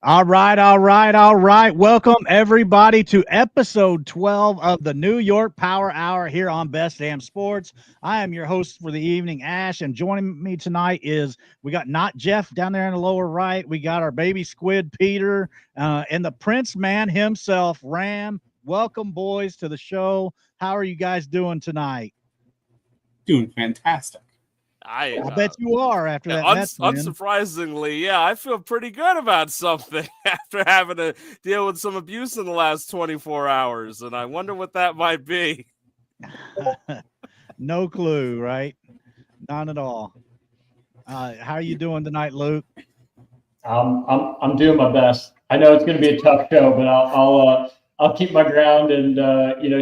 All right. Welcome everybody to episode 12 of the New York Power Hour here on Best Damn Sports. I am your host for the evening, Ash, and joining me tonight is we got not Jeff down there in the lower right. We got our baby squid Peter and the Prince man himself, Ram. Welcome, boys, to the show. How are you guys doing tonight? Doing fantastic. I bet you are after that. Unsurprisingly, yeah, I feel pretty good about something after having to deal with some abuse in the last 24 hours, and I wonder what that might be. No clue, right? Not at all. How are you doing tonight, Luke? I'm doing my best. I know it's going to be a tough show, but I'll keep my ground and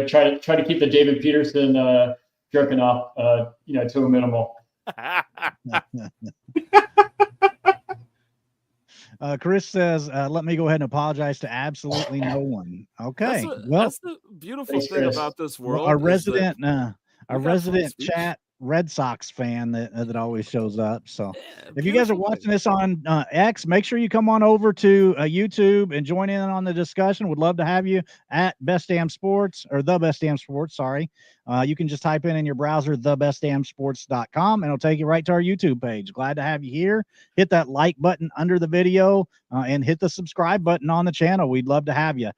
try to keep the David Peterson jerking off to a minimal. Chris says, let me go ahead and apologize to absolutely no one. Okay. That's the beautiful thing about this world. Our resident chat Red Sox fan that always shows up. So if you guys are watching this on X, make sure you come on over to YouTube and join in on the discussion. Would love to have you at Best Damn Sports or the Best Damn Sports. Sorry. You can just type in your browser, thebestdamnsports.com, and it'll take you right to our YouTube page. Glad to have you here. Hit that like button under the video and hit the subscribe button on the channel. We'd love to have you.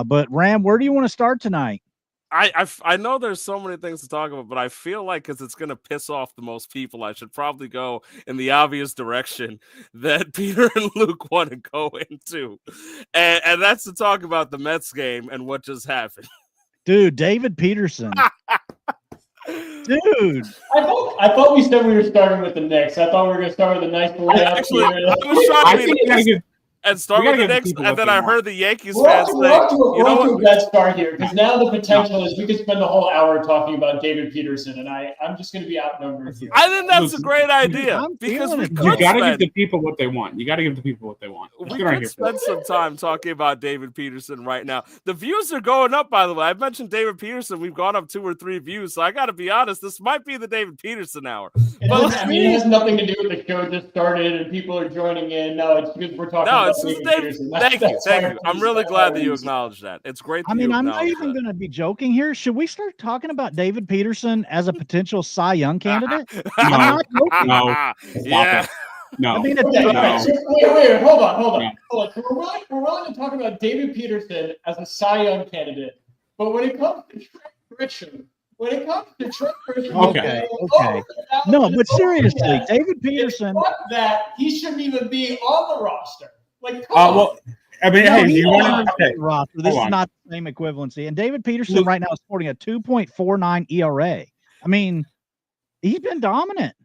But Ram, where do you want to start tonight? I know there's so many things to talk about, but I feel like because it's going to piss off the most people, I should probably go in the obvious direction that Peter and Luke want to go into. And that's to talk about the Mets game and what just happened. Dude, David Peterson. Dude. I thought we said we were starting with the Knicks. I thought we were going to start with a nice layout. Actually, I was shocked and start with the Knicks, and then I heard the Yankees fans say, you know what? Let's start here, because now the potential is we could spend the whole hour talking about David Peterson, and I'm just going to be outnumbered here. I think that's a great idea, because you got to give the people what they want. We could spend some time talking about David Peterson right now. The views are going up, by the way. I've mentioned David Peterson. We've gone up 2 or 3 views, so I got to be honest, this might be the David Peterson hour. It has nothing to do with the show just started and people are joining in. No, it's because we're talking about Thank you. I'm really glad that you acknowledge that. It's great. I'm not even going to be joking here. Should we start talking about David Peterson as a potential Cy Young candidate? No. Yeah. No. I mean, wait. Hold on. We're willing to talk about David Peterson as a Cy Young candidate, but when it comes to Trent Grisham, okay. No, but seriously, David Peterson. That he shouldn't even be on the roster. Like, roster. This is not the same equivalency. And David Peterson right now is sporting a 2.49 ERA. I mean, he's been dominant.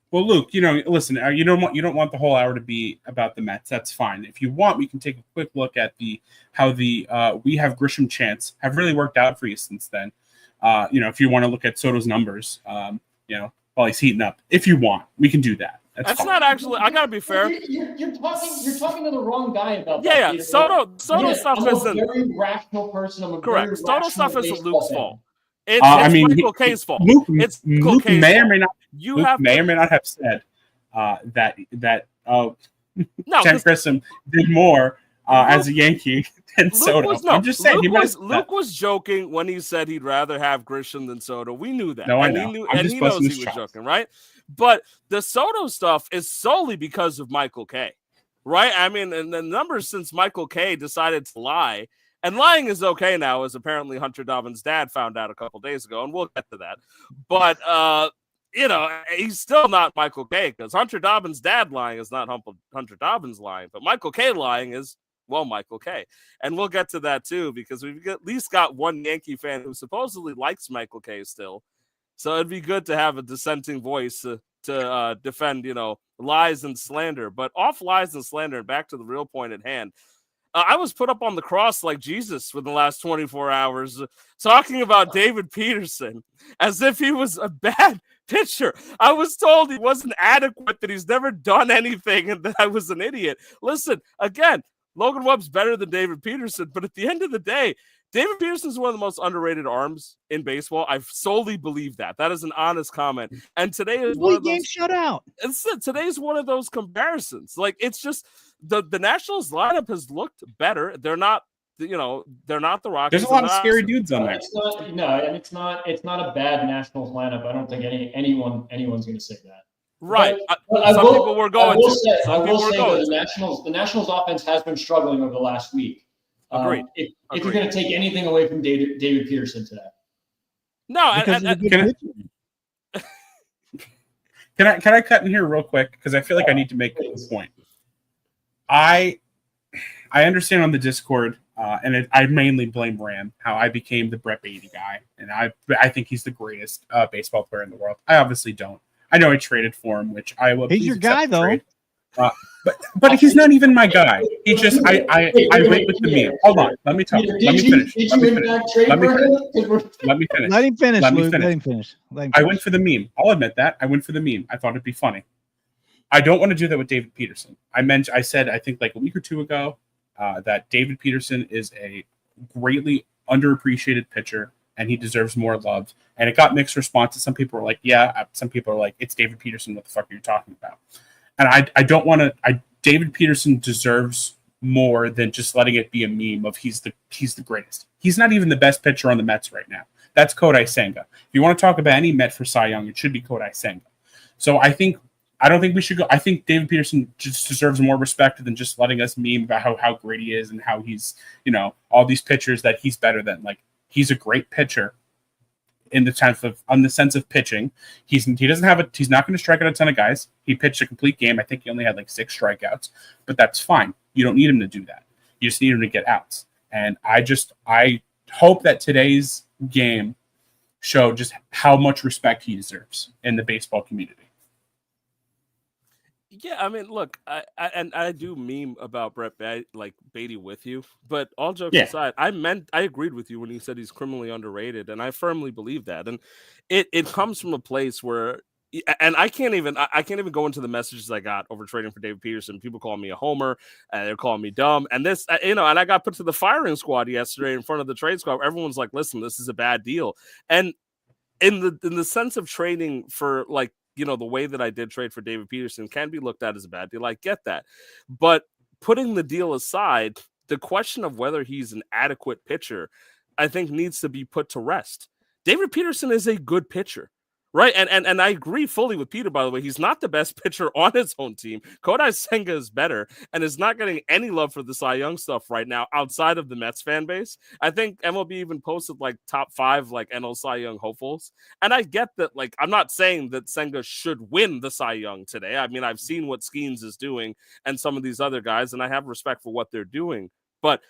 Well, Luke, listen, you don't want the whole hour to be about the Mets. That's fine. If you want, we can take a quick look at how the we have Grisham chants have really worked out for you since then. If you want to look at Soto's numbers, while he's heating up, if you want, we can do that. That's not actually. I gotta be fair. You're talking to the wrong guy about that. Yeah. Soto stuff isn't. I'm a very rational person. Correct. Soto stuff isn't Luke's fault. It's Michael K's fault. Luke may or may not have said that Trent Grisham did more as a Yankee than Soto. I'm just saying. Luke was joking when he said he'd rather have Grisham than Soto. We knew that. No, I know. He knows he was joking, right? But the Soto stuff is solely because of Michael K, right? I mean, and the numbers since Michael K decided to lie, and lying is okay now, as apparently Hunter Dobbins' dad found out a couple days ago, and we'll get to that. But, he's still not Michael K, because Hunter Dobbins' dad lying is not Hunter Dobbins lying, but Michael K lying is, well, Michael K. And we'll get to that, too, because we've at least got one Yankee fan who supposedly likes Michael K still. So it'd be good to have a dissenting voice to defend, lies and slander. But off lies and slander and back to the real point at hand. I was put up on the cross like Jesus for the last 24 hours talking about David Peterson as if he was a bad pitcher. I was told he wasn't adequate, that he's never done anything, and that I was an idiot. Listen, again, Logan Webb's better than David Peterson, but at the end of the day, David Peterson is one of the most underrated arms in baseball. I solely believe that. That is an honest comment. And today is one of those shutout. Today's one of those comparisons. Like, it's just the Nationals lineup has looked better. They're not, they're not the Rockies. There's a lot of scary dudes on there. It's not a bad Nationals lineup. I don't think anyone's going to say that. Right. But some people were going to. I will say that the Nationals offense has been struggling over the last week. Agreed. If you're going to take anything away from David Peterson today. No, Can I cut in here real quick? Because I feel like I need to make a point. I understand on the Discord, and I mainly blame Ram, how I became the Brett Beatty guy. And I think he's the greatest baseball player in the world. I obviously don't. I know I traded for him, which I will. He's your guy, though. But he's not even my guy. He just I went with the meme. Hold on, let me talk. Let me finish. Let him finish. I went for the meme. I'll admit that. I went for the meme. I thought it'd be funny. I don't want to do that with David Peterson. I said I think like a week or two ago that David Peterson is a greatly underappreciated pitcher and he deserves more love. And it got mixed responses. Some people were like, yeah. Some people are like, it's David Peterson. What the fuck are you talking about? And I don't want to. David Peterson deserves more than just letting it be a meme of he's the greatest. He's not even the best pitcher on the Mets right now. That's Kodai Senga. If you want to talk about any Met for Cy Young, it should be Kodai Senga. So I don't think we should go. I think David Peterson just deserves more respect than just letting us meme about how great he is and how he's, all these pitchers that he's better than. Like, he's a great pitcher. In the sense of pitching, he's not going to strike out a ton of guys. He pitched a complete game. I think he only had like 6 strikeouts, but that's fine. You don't need him to do that. You just need him to get outs. And I hope that today's game showed just how much respect he deserves in the baseball community. Yeah, I mean, look, I do meme about Brett Beatty with you, but all jokes aside, I agreed with you when you said he's criminally underrated, and I firmly believe that. And it comes from a place where, and I can't even go into the messages I got over trading for David Peterson. People call me a homer, and they're calling me dumb, and this, and I got put to the firing squad yesterday in front of the trade squad. Everyone's like, "Listen, this is a bad deal," and in the sense of trading for like. The way that I did trade for David Peterson can be looked at as a bad deal. I get that. But putting the deal aside, the question of whether he's an adequate pitcher, I think needs to be put to rest. David Peterson is a good pitcher, right? And I agree fully with Peter, by the way. He's not the best pitcher on his own team. Kodai Senga is better and is not getting any love for the Cy Young stuff right now outside of the Mets fan base. I think MLB even posted like top 5 like NL Cy Young hopefuls. And I get that, like, I'm not saying that Senga should win the Cy Young today. I mean, I've seen what Skeens is doing and some of these other guys, and I have respect for what they're doing. But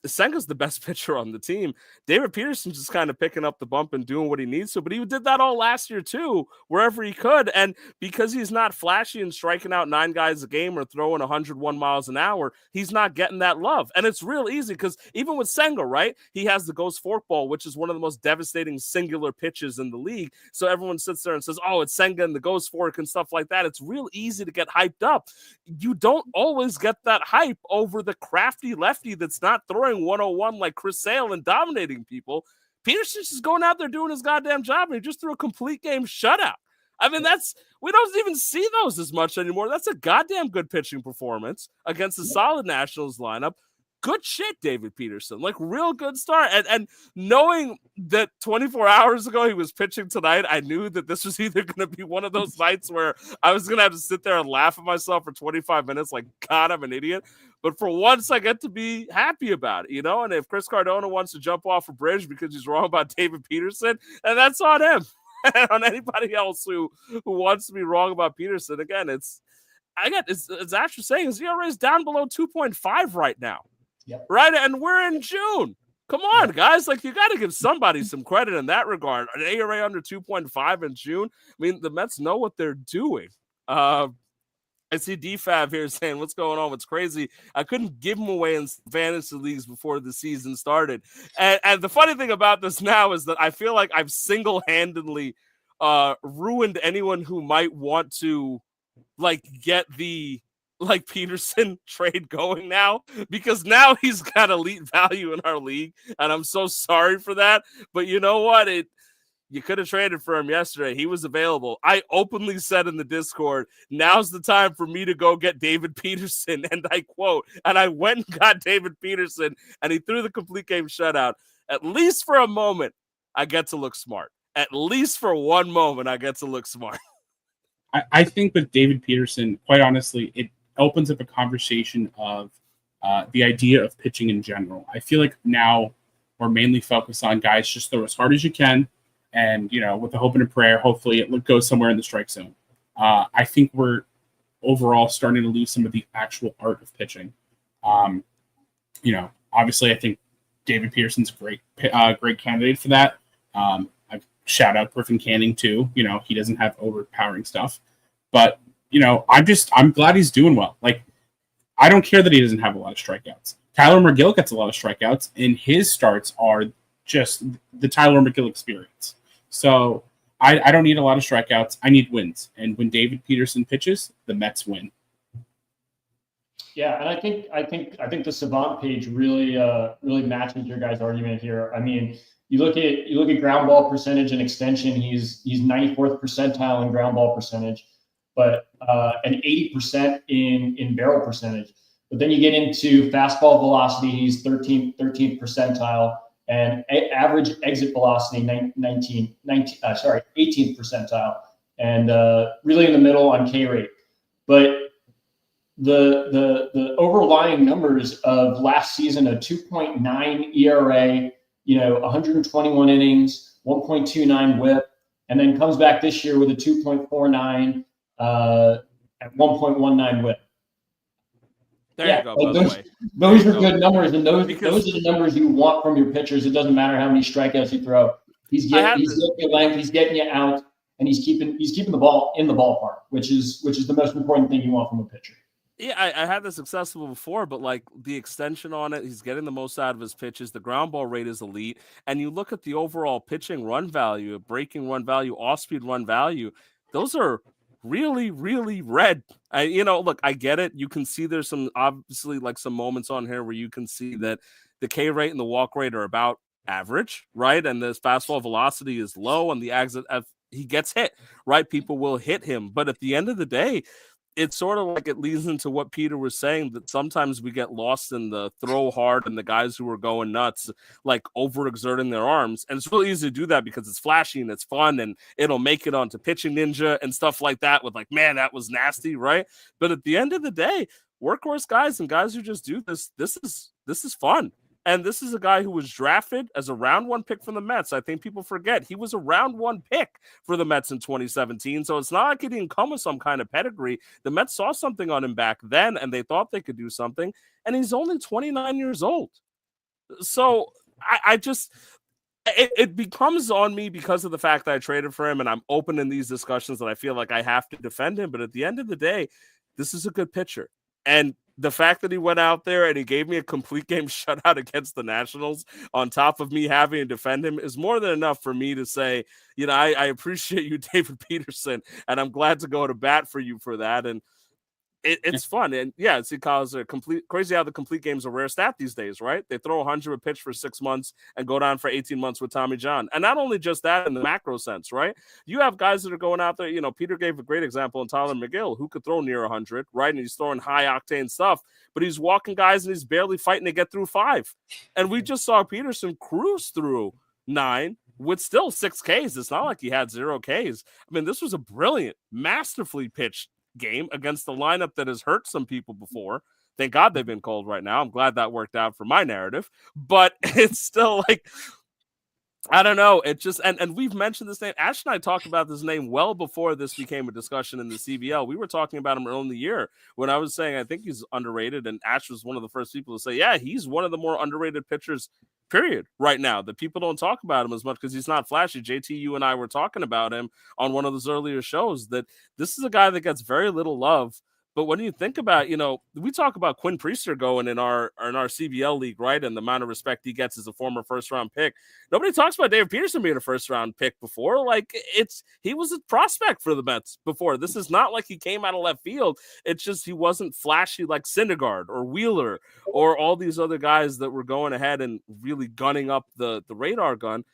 Senga's the best pitcher on the team. David Peterson's just kind of picking up the bump and doing what he needs to, but he did that all last year too, wherever he could. And because he's not flashy and striking out 9 guys a game or throwing 101 miles an hour, he's not getting that love. And it's real easy because even with Senga, right, he has the ghost forkball, which is one of the most devastating singular pitches in the league. So everyone sits there and says, oh, it's Senga and the ghost fork and stuff like that. It's real easy to get hyped up. You don't always get that hype over the crafty lefty that's not throwing 101 like Chris Sale and dominating people. Peterson's just going out there doing his goddamn job, and he just threw a complete game shutout. I mean, we don't even see those as much anymore. That's a goddamn good pitching performance against a solid Nationals lineup. Good shit, David Peterson. Like, real good start. And knowing that 24 hours ago he was pitching tonight, I knew that this was either going to be one of those nights where I was going to have to sit there and laugh at myself for 25 minutes like, God, I'm an idiot. But for once, I get to be happy about it, And if Chris Cardona wants to jump off a bridge because he's wrong about David Peterson, and that's on him. And on anybody else who wants to be wrong about Peterson, again, it's actually saying his ERA is down below 2.5 right now. Yep. Right, and we're in June. Come on, guys. Like, you got to give somebody some credit in that regard. An ERA under 2.5 in June. I mean, the Mets know what they're doing. I see DFAB here saying, what's going on? What's crazy? I couldn't give him away in fantasy leagues before the season started. And the funny thing about this now is that I feel like I've single-handedly ruined anyone who might want to, like, get the like Peterson trade going now, because now he's got elite value in our league, and I'm so sorry for that. But you know what? You could have traded for him yesterday. He was available. I openly said in the Discord, now's the time for me to go get David Peterson. And I quote, and I went and got David Peterson, and he threw the complete game shutout. At least for a moment, I get to look smart. At least for one moment, I get to look smart. I think with David Peterson, quite honestly, it opens up a conversation of the idea of pitching in general. I feel like now we're mainly focused on guys just throw as hard as you can. And, with the hope and a prayer, hopefully it goes somewhere in the strike zone. I think we're overall starting to lose some of the actual art of pitching. Obviously I think David Peterson's a great candidate for that. I shout out Griffin Canning too. He doesn't have overpowering stuff, but I'm glad he's doing well. Like, I don't care that he doesn't have a lot of strikeouts. Tyler McGill gets a lot of strikeouts, and his starts are just the Tyler McGill experience. So I don't need a lot of strikeouts. I need wins. And when David Peterson pitches, the Mets win. Yeah, and I think the Savant page really matches your guys' argument here. I mean, you look at ground ball percentage and extension. He's 94th percentile in ground ball percentage, but an 80% in barrel percentage. But then you get into fastball velocity. He's 13th percentile. And average exit velocity 18th percentile, and really in the middle on K rate. But the overlying numbers of last season, a 2.9 ERA, 121 innings, 1.29 WHIP, and then comes back this year with a 2.49 at 1.19 WHIP. There you go, by the way. Those are good numbers, and those are the numbers you want from your pitchers. It doesn't matter how many strikeouts you throw. He's getting your length, he's getting you out, and he's keeping the ball in the ballpark, which is the most important thing you want from a pitcher. Yeah, I had this successful before, but like the extension on it, he's getting the most out of his pitches. The ground ball rate is elite, and you look at the overall pitching run value, breaking run value, off-speed run value. Those are really, really red. Look, I get it. You can see there's some obviously like some moments on here where you can see that the K rate and the walk rate are about average, right? And the fastball velocity is low, and the exit he gets hit, right? People will hit him, but at the end of the day, it's sort of like it leads into what Peter was saying, that sometimes we get lost in the throw hard and the guys who are going nuts, like overexerting their arms. And it's really easy to do that because it's flashy and it's fun and it'll make it onto Pitching Ninja and stuff like that with like, man, that was nasty, right? But at the end of the day, workhorse guys and guys who just do this is fun. And this is a guy who was drafted as a round one pick from the Mets. I think people forget he was a round one pick for the Mets in 2017. So it's not like he didn't come with some kind of pedigree. The Mets saw something on him back then, and they thought they could do something. And he's only 29 years old. So it becomes on me because of the fact that I traded for him, and I'm open in these discussions that I feel like I have to defend him. But at the end of the day, this is a good pitcher. And the fact that he went out there and he gave me a complete game shutout against the Nationals on top of me having to defend him is more than enough for me to say, I appreciate you, David Peterson, and I'm glad to go to bat for you for that. And it's fun. And yeah, it's because crazy how the complete game's a rare stat these days, right? They throw 100 a pitch for 6 months and go down for 18 months with Tommy John. And not only just that in the macro sense, right? You have guys that are going out there, Peter gave a great example in Tyler McGill, who could throw near 100, right? And he's throwing high octane stuff, but he's walking guys and he's barely fighting to get through 5. And we just saw Peterson cruise through 9 with still 6 Ks. It's not like he had 0 Ks. I mean, this was a brilliant, masterfully pitched game against the lineup that has hurt some people before. Thank God they've been cold right now. I'm glad that worked out for my narrative, but it's still like, I don't know. It just, and we've mentioned this name. Ash and I talked about this name well before this became a discussion in the CBL. We were talking about him early in the year when I was saying, I think he's underrated. And Ash was one of the first people to say, yeah, he's one of the more underrated pitchers, period, right now. That people don't talk about him as much because he's not flashy. JT, you and I were talking about him on one of those earlier shows, that this is a guy that gets very little love, But when you think about, we talk about Quinn Priester going in our CBL league, right? And the amount of respect he gets as a former first-round pick. Nobody talks about David Peterson being a first-round pick before. Like, he was a prospect for the Mets before. This is not like he came out of left field. It's just he wasn't flashy like Syndergaard or Wheeler or all these other guys that were going ahead and really gunning up the radar gun.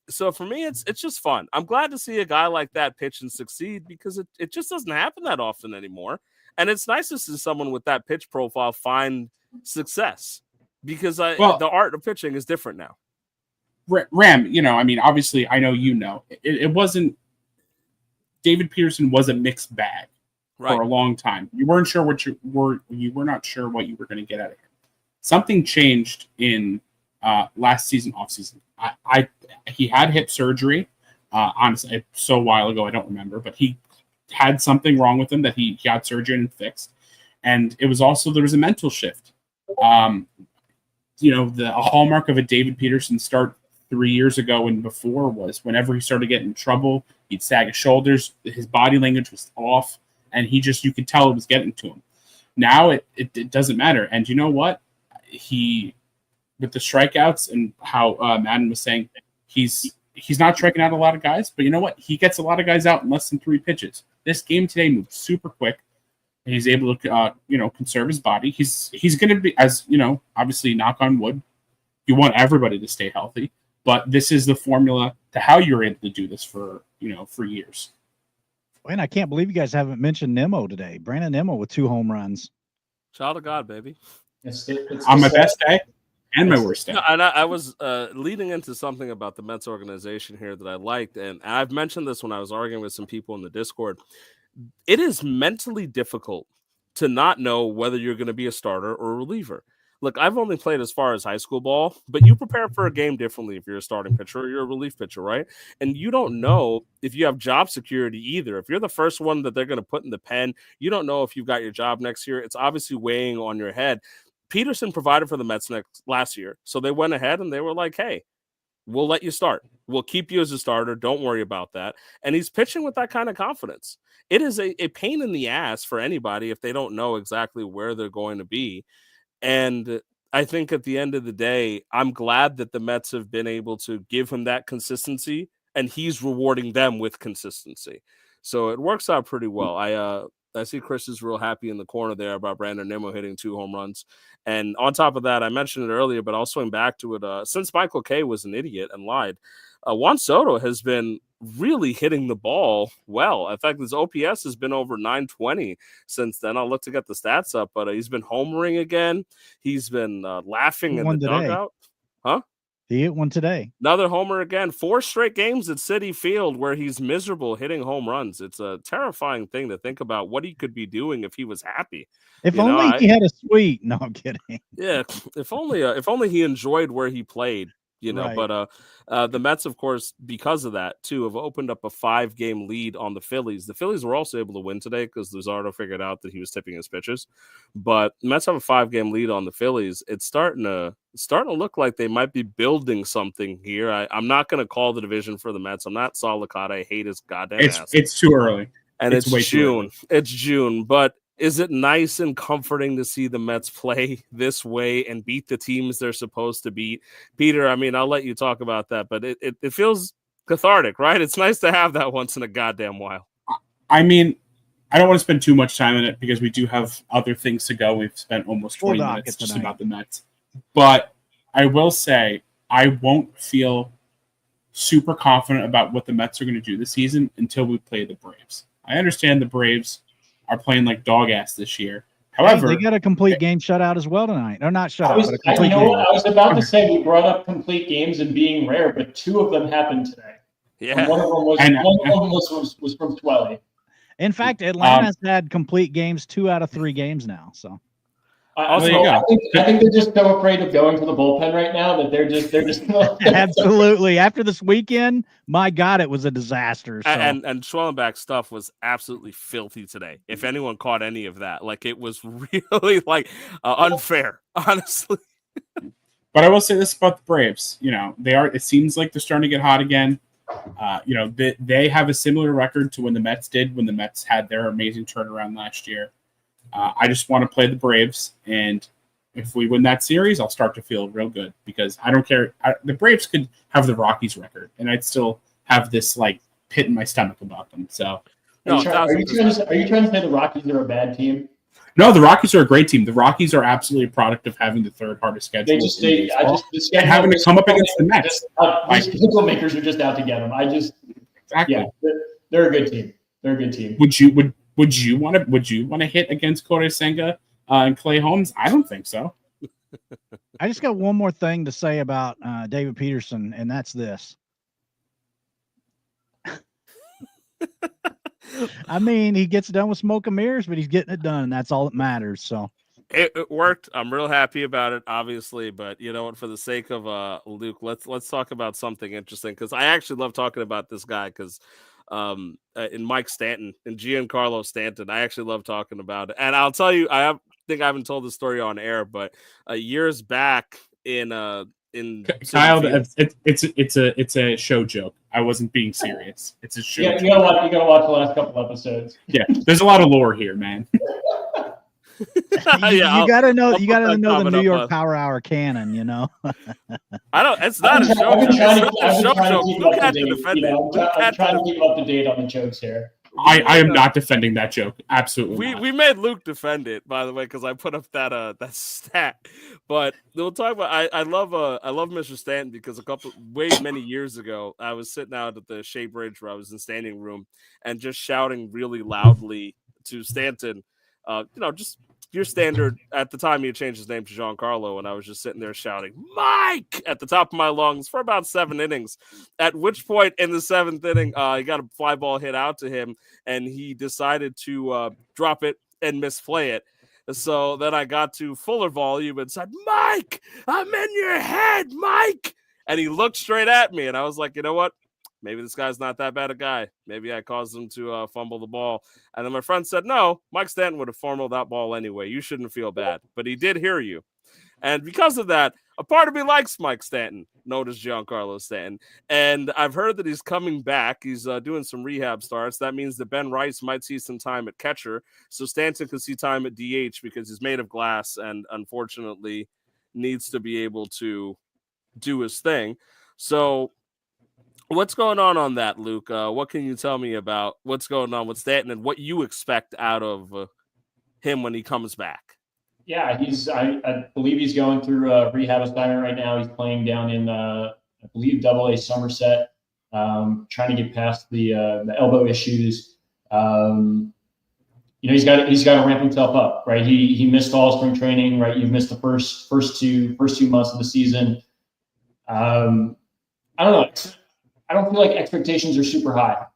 So for me, it's just fun. I'm glad to see a guy like that pitch and succeed because it just doesn't happen that often anymore. And it's nice to see someone with that pitch profile find success because the art of pitching is different now. Ram, obviously, I know it wasn't – David Peterson was a mixed bag for a long time. You weren't sure you were not sure what you were going to get out of him. Something changed in last season, offseason. He had hip surgery. Honestly, so a while ago, I don't remember, but he had something wrong with him that he got surgery and fixed. And it was also, there was a mental shift. A hallmark of a David Peterson start 3 years ago and before was whenever he started getting in trouble, he'd sag his shoulders, his body language was off, and you could tell it was getting to him. Now it doesn't matter. And you know what? With the strikeouts and how Madden was saying, he's not striking out a lot of guys, but you know what? He gets a lot of guys out in less than 3 pitches. This game today moved super quick, and he's able to, conserve his body. He's going to be, as obviously, knock on wood, you want everybody to stay healthy, but this is the formula to how you're able to do this for years. And I can't believe you guys haven't mentioned Nimmo today. Brandon Nimmo with 2 home runs. Child of God, baby. It's on my best day. And my worst day. No, and I was leading into something about the Mets organization here that I liked, and I've mentioned this when I was arguing with some people in the Discord. It is mentally difficult to not know whether you're going to be a starter or a reliever. Look, I've only played as far as high school ball, but you prepare for a game differently if you're a starting pitcher or you're a relief pitcher, right? And you don't know if you have job security either. If you're the first one that they're going to put in the pen, you don't know if you've got your job next year. It's obviously weighing on your head. Peterson provided for the Mets last year. So they went ahead and they were like, hey, we'll let you start. We'll keep you as a starter. Don't worry about that. And he's pitching with that kind of confidence. It is a pain in the ass for anybody if they don't know exactly where they're going to be. And I think at the end of the day, I'm glad that the Mets have been able to give him that consistency, and he's rewarding them with consistency. So it works out pretty well. I see Chris is real happy in the corner there about Brandon Nimmo hitting 2 home runs. And on top of that, I mentioned it earlier, but I'll swing back to it. Since Michael Kay was an idiot and lied, Juan Soto has been really hitting the ball well. In fact, his OPS has been over 920 since then. I'll look to get the stats up, but he's been homering again. He's been laughing in the dugout. Huh? He hit one today. Another homer again. 4 straight games at Citi Field where he's miserable hitting home runs. It's a terrifying thing to think about what he could be doing if he was happy. If only he had a suite. No, I'm kidding. Yeah, if only he enjoyed where he played. Right. But the Mets, of course, because of that, too, have opened up a 5-game lead on the Phillies. The Phillies were also able to win today because Luzardo figured out that he was tipping his pitches. But the Mets have a 5-game lead on the Phillies. It's starting to look like they might be building something here. I'm not going to call the division for the Mets. I'm not Saul Licata. I hate his goddamn ass. It's too early. And it's June. It's June. But is it nice and comforting to see the Mets play this way and beat the teams they're supposed to beat? Peter, I mean, I'll let you talk about that, but it feels cathartic, right? It's nice to have that once in a goddamn while. I mean, I don't want to spend too much time on it because we do have other things to go. We've spent almost 20 minutes just about the Mets. But I will say I won't feel super confident about what the Mets are going to do this season until we play the Braves. I understand the Braves are playing like dog ass this year. However, they got a complete game shutout as well tonight. Or not shutout, but a complete game. I was about to say we brought up complete games and being rare, but 2 of them happened today. Yeah. And one of them was from Swelly. In fact, Atlanta's had complete games 2 out of 3 games now. So I think they're just so afraid of going to the bullpen right now that they're just absolutely. After this weekend, my God, it was a disaster. So. And Schwellenbach's stuff was absolutely filthy today. If anyone caught any of that, like it was really unfair, honestly. But I will say this about the Braves. It seems like they're starting to get hot again. They have a similar record to when the Mets did when the Mets had their amazing turnaround last year. I just want to play the Braves, and if we win that series, I'll start to feel real good because I don't care. The Braves could have the Rockies record, and I'd still have this like pit in my stomach about them. So, No, are you trying to say the Rockies are a bad team? No, the Rockies are a great team. The Rockies are absolutely a product of having the third hardest schedule. And having to come up against the Mets. Schedule makers are just out to get them. Exactly. Yeah, they're a good team. They're a good team. Would you want to hit against Corey Senga and Clay Holmes? I don't think so. I just got one more thing to say about David Peterson, and that's this. I mean, he gets done with smoke and mirrors, but he's getting it done, and that's all that matters. So it worked. I'm real happy about it, obviously. But you know what? For the sake of Luke, let's talk about something interesting because I actually love talking about this guy because in Mike Stanton and Giancarlo Stanton, I actually love talking about it. And I'll tell you, I haven't told the story on air, but years back in Kyle, it's a show joke. I wasn't being serious. It's a show. Yeah, you gotta watch the last couple episodes. Yeah, there's a lot of lore here, man. you gotta know the New York Power Hour canon. You know. I don't. It's not a show joke. It's not a show joke. Luke had to defend it. I'm trying to keep up to date on the jokes here. I am not defending that joke. Absolutely. We made Luke defend it, by the way, because I put up that stat. But we'll talk about. I love Mr. Stanton because many years ago, I was sitting out at the Shea Bridge where I was in standing room and just shouting really loudly to Stanton. Just your standard. At the time, he had changed his name to Giancarlo, and I was just sitting there shouting "Mike" at the top of my lungs for about 7 innings. At which point in the 7th inning, he got a fly ball hit out to him, and he decided to drop it and misplay it. So then I got to fuller volume and said, "Mike, I'm in your head, Mike." And he looked straight at me, and I was like, you know what? Maybe this guy's not that bad a guy. Maybe I caused him to fumble the ball. And then my friend said, no, Mike Stanton would have fumbled that ball anyway. You shouldn't feel bad. But he did hear you. And because of that, a part of me likes Mike Stanton, known as Giancarlo Stanton. And I've heard that he's coming back. He's doing some rehab starts. That means that Ben Rice might see some time at catcher. So Stanton could see time at DH because he's made of glass and unfortunately needs to be able to do his thing. So what's going on that, Luke? What can you tell me about what's going on with Stanton and what you expect out of him when he comes back? Yeah, I believe he's going through a rehab assignment right now. He's playing down in, I believe, AA Somerset, trying to get past the elbow issues. He's got to ramp himself up, right? He missed all spring training, right? You've missed the first two months of the season. I don't know. I don't feel like expectations are super high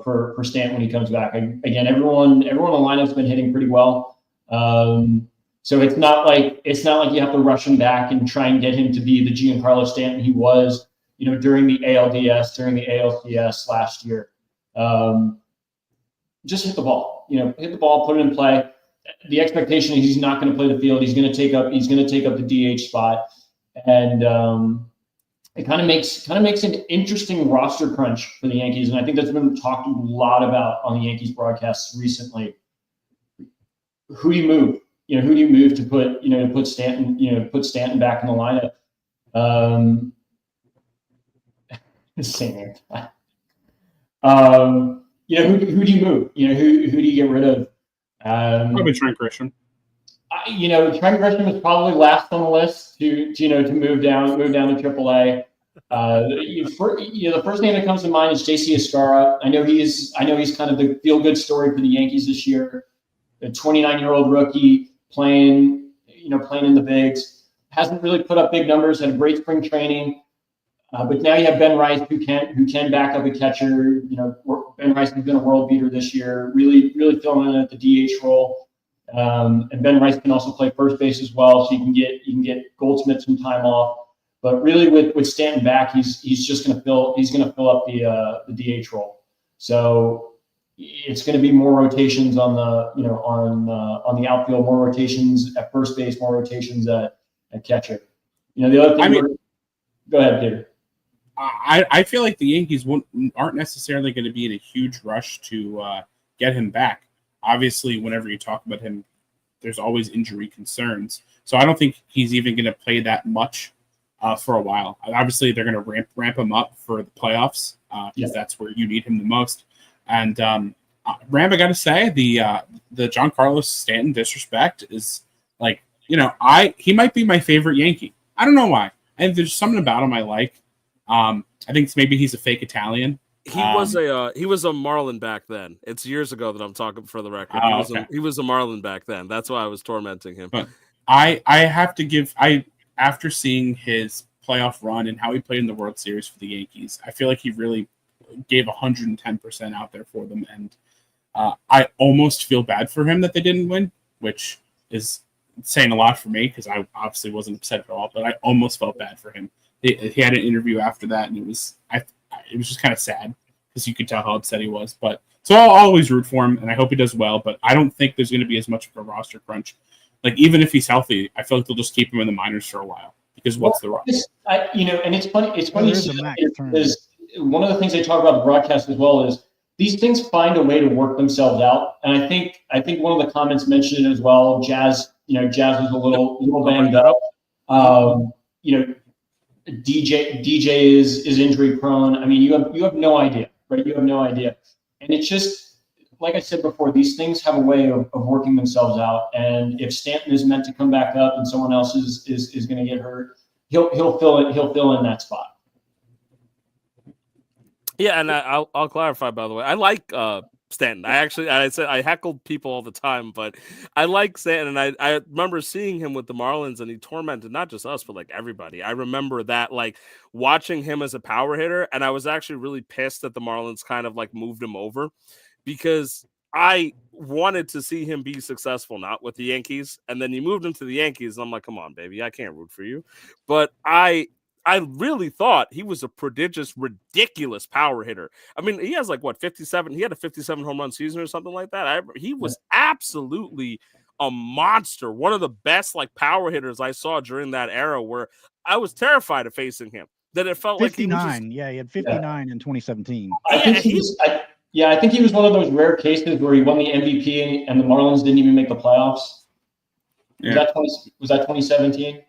for Stanton when he comes back. Again, everyone in the lineup's been hitting pretty well, so it's not like you have to rush him back and try and get him to be the Giancarlo Stanton he was, during the ALDS, during the ALCS last year. Just hit the ball, hit the ball, put it in play. The expectation is he's not going to play the field. He's going to take up the DH spot, and it kind of makes an interesting roster crunch for the Yankees, and I think that's been talked a lot about on the Yankees broadcasts recently. Who do you move? Who do you move to put Stanton back in the lineup? Same. Who do you move? Who do you get rid of? Probably Trent Grisham. Trent Grisham is probably last on the list to move down to AAA. The first name that comes to mind is JC Escara. I know he's kind of the feel good story for the Yankees this year. A 29-year-old rookie playing in the bigs, hasn't really put up big numbers. Had a great spring training, but now you have Ben Rice who can back up a catcher. Ben Rice has been a world beater this year, really filling in at the DH role. And Ben Rice can also play first base as well, so you can get Goldschmidt some time off. But really, with Stanton back, he's going to fill up the DH role. So it's going to be more rotations on the outfield, more rotations at first base, more rotations at catcher. The other thing. Go ahead, Peter. I feel like the Yankees aren't necessarily going to be in a huge rush to get him back. Obviously, whenever you talk about him there's always injury concerns. So I don't think he's even going to play that much for a while. Obviously, they're going to ramp him up for the playoffs because that's where you need him the most. And Ram, I got to say, the Giancarlo Stanton disrespect is like, he might be my favorite Yankee. I don't know why. And there's something about him I like. I think maybe he's a fake Italian. He was a Marlin back then. It's years ago that I'm talking for the record. He was a Marlin back then. That's why I was tormenting him. But I have to give after seeing his playoff run and how he played in the World Series for the Yankees, I feel like he really gave 110% out there for them. And I almost feel bad for him that they didn't win, which is saying a lot for me because I obviously wasn't upset at all, but I almost felt bad for him. He had an interview after that, and it was just kind of sad because you could tell how upset he was. But so I'll always root for him, and I hope he does well. But I don't think there's going to be as much of a roster crunch. Like even if he's healthy, I feel like they'll just keep him in the minors for a while because what's the rush? And it's funny. It's funny because one of the things they talk about the broadcast as well is these things find a way to work themselves out. And I think one of the comments mentioned it as well. Jazz was a little banged up. DJ is injury prone. I mean, you have no idea, right? You have no idea. And it's just, like I said before, these things have a way of working themselves out. And if Stanton is meant to come back up and someone else is going to get hurt, he'll fill in that spot. Yeah, and I'll clarify, by the way. I like Stanton. I heckled people all the time, but I like Stanton. And I remember seeing him with the Marlins, and he tormented not just us, but like everybody. I remember that, like watching him as a power hitter, and I was actually really pissed that the Marlins kind of like moved him over because I wanted to see him be successful, not with the Yankees. And then you moved him to the Yankees, and I'm like, come on, baby, I can't root for you. But I really thought he was a prodigious, ridiculous power hitter. I mean, he has 57. He had a 57 home run season or something like that. He was absolutely a monster. One of the best power hitters I saw during that era where I was terrified of facing him. That it felt 59. Like he he had 59 in 2017. I think he was one of those rare cases where he won the MVP and the Marlins didn't even make the playoffs. Yeah. Was that 2017?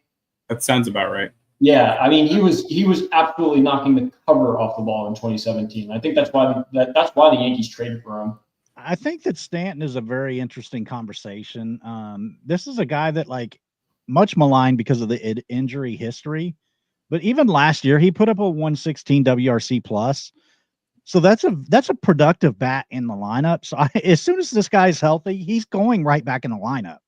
That sounds about right. Yeah, I mean, he was absolutely knocking the cover off the ball in 2017. I think that's why the Yankees traded for him. I think that Stanton is a very interesting conversation. This is a guy that much maligned because of the injury history, but even last year he put up a 116 WRC plus. So that's a productive bat in the lineup. So as soon as this guy's healthy, he's going right back in the lineup.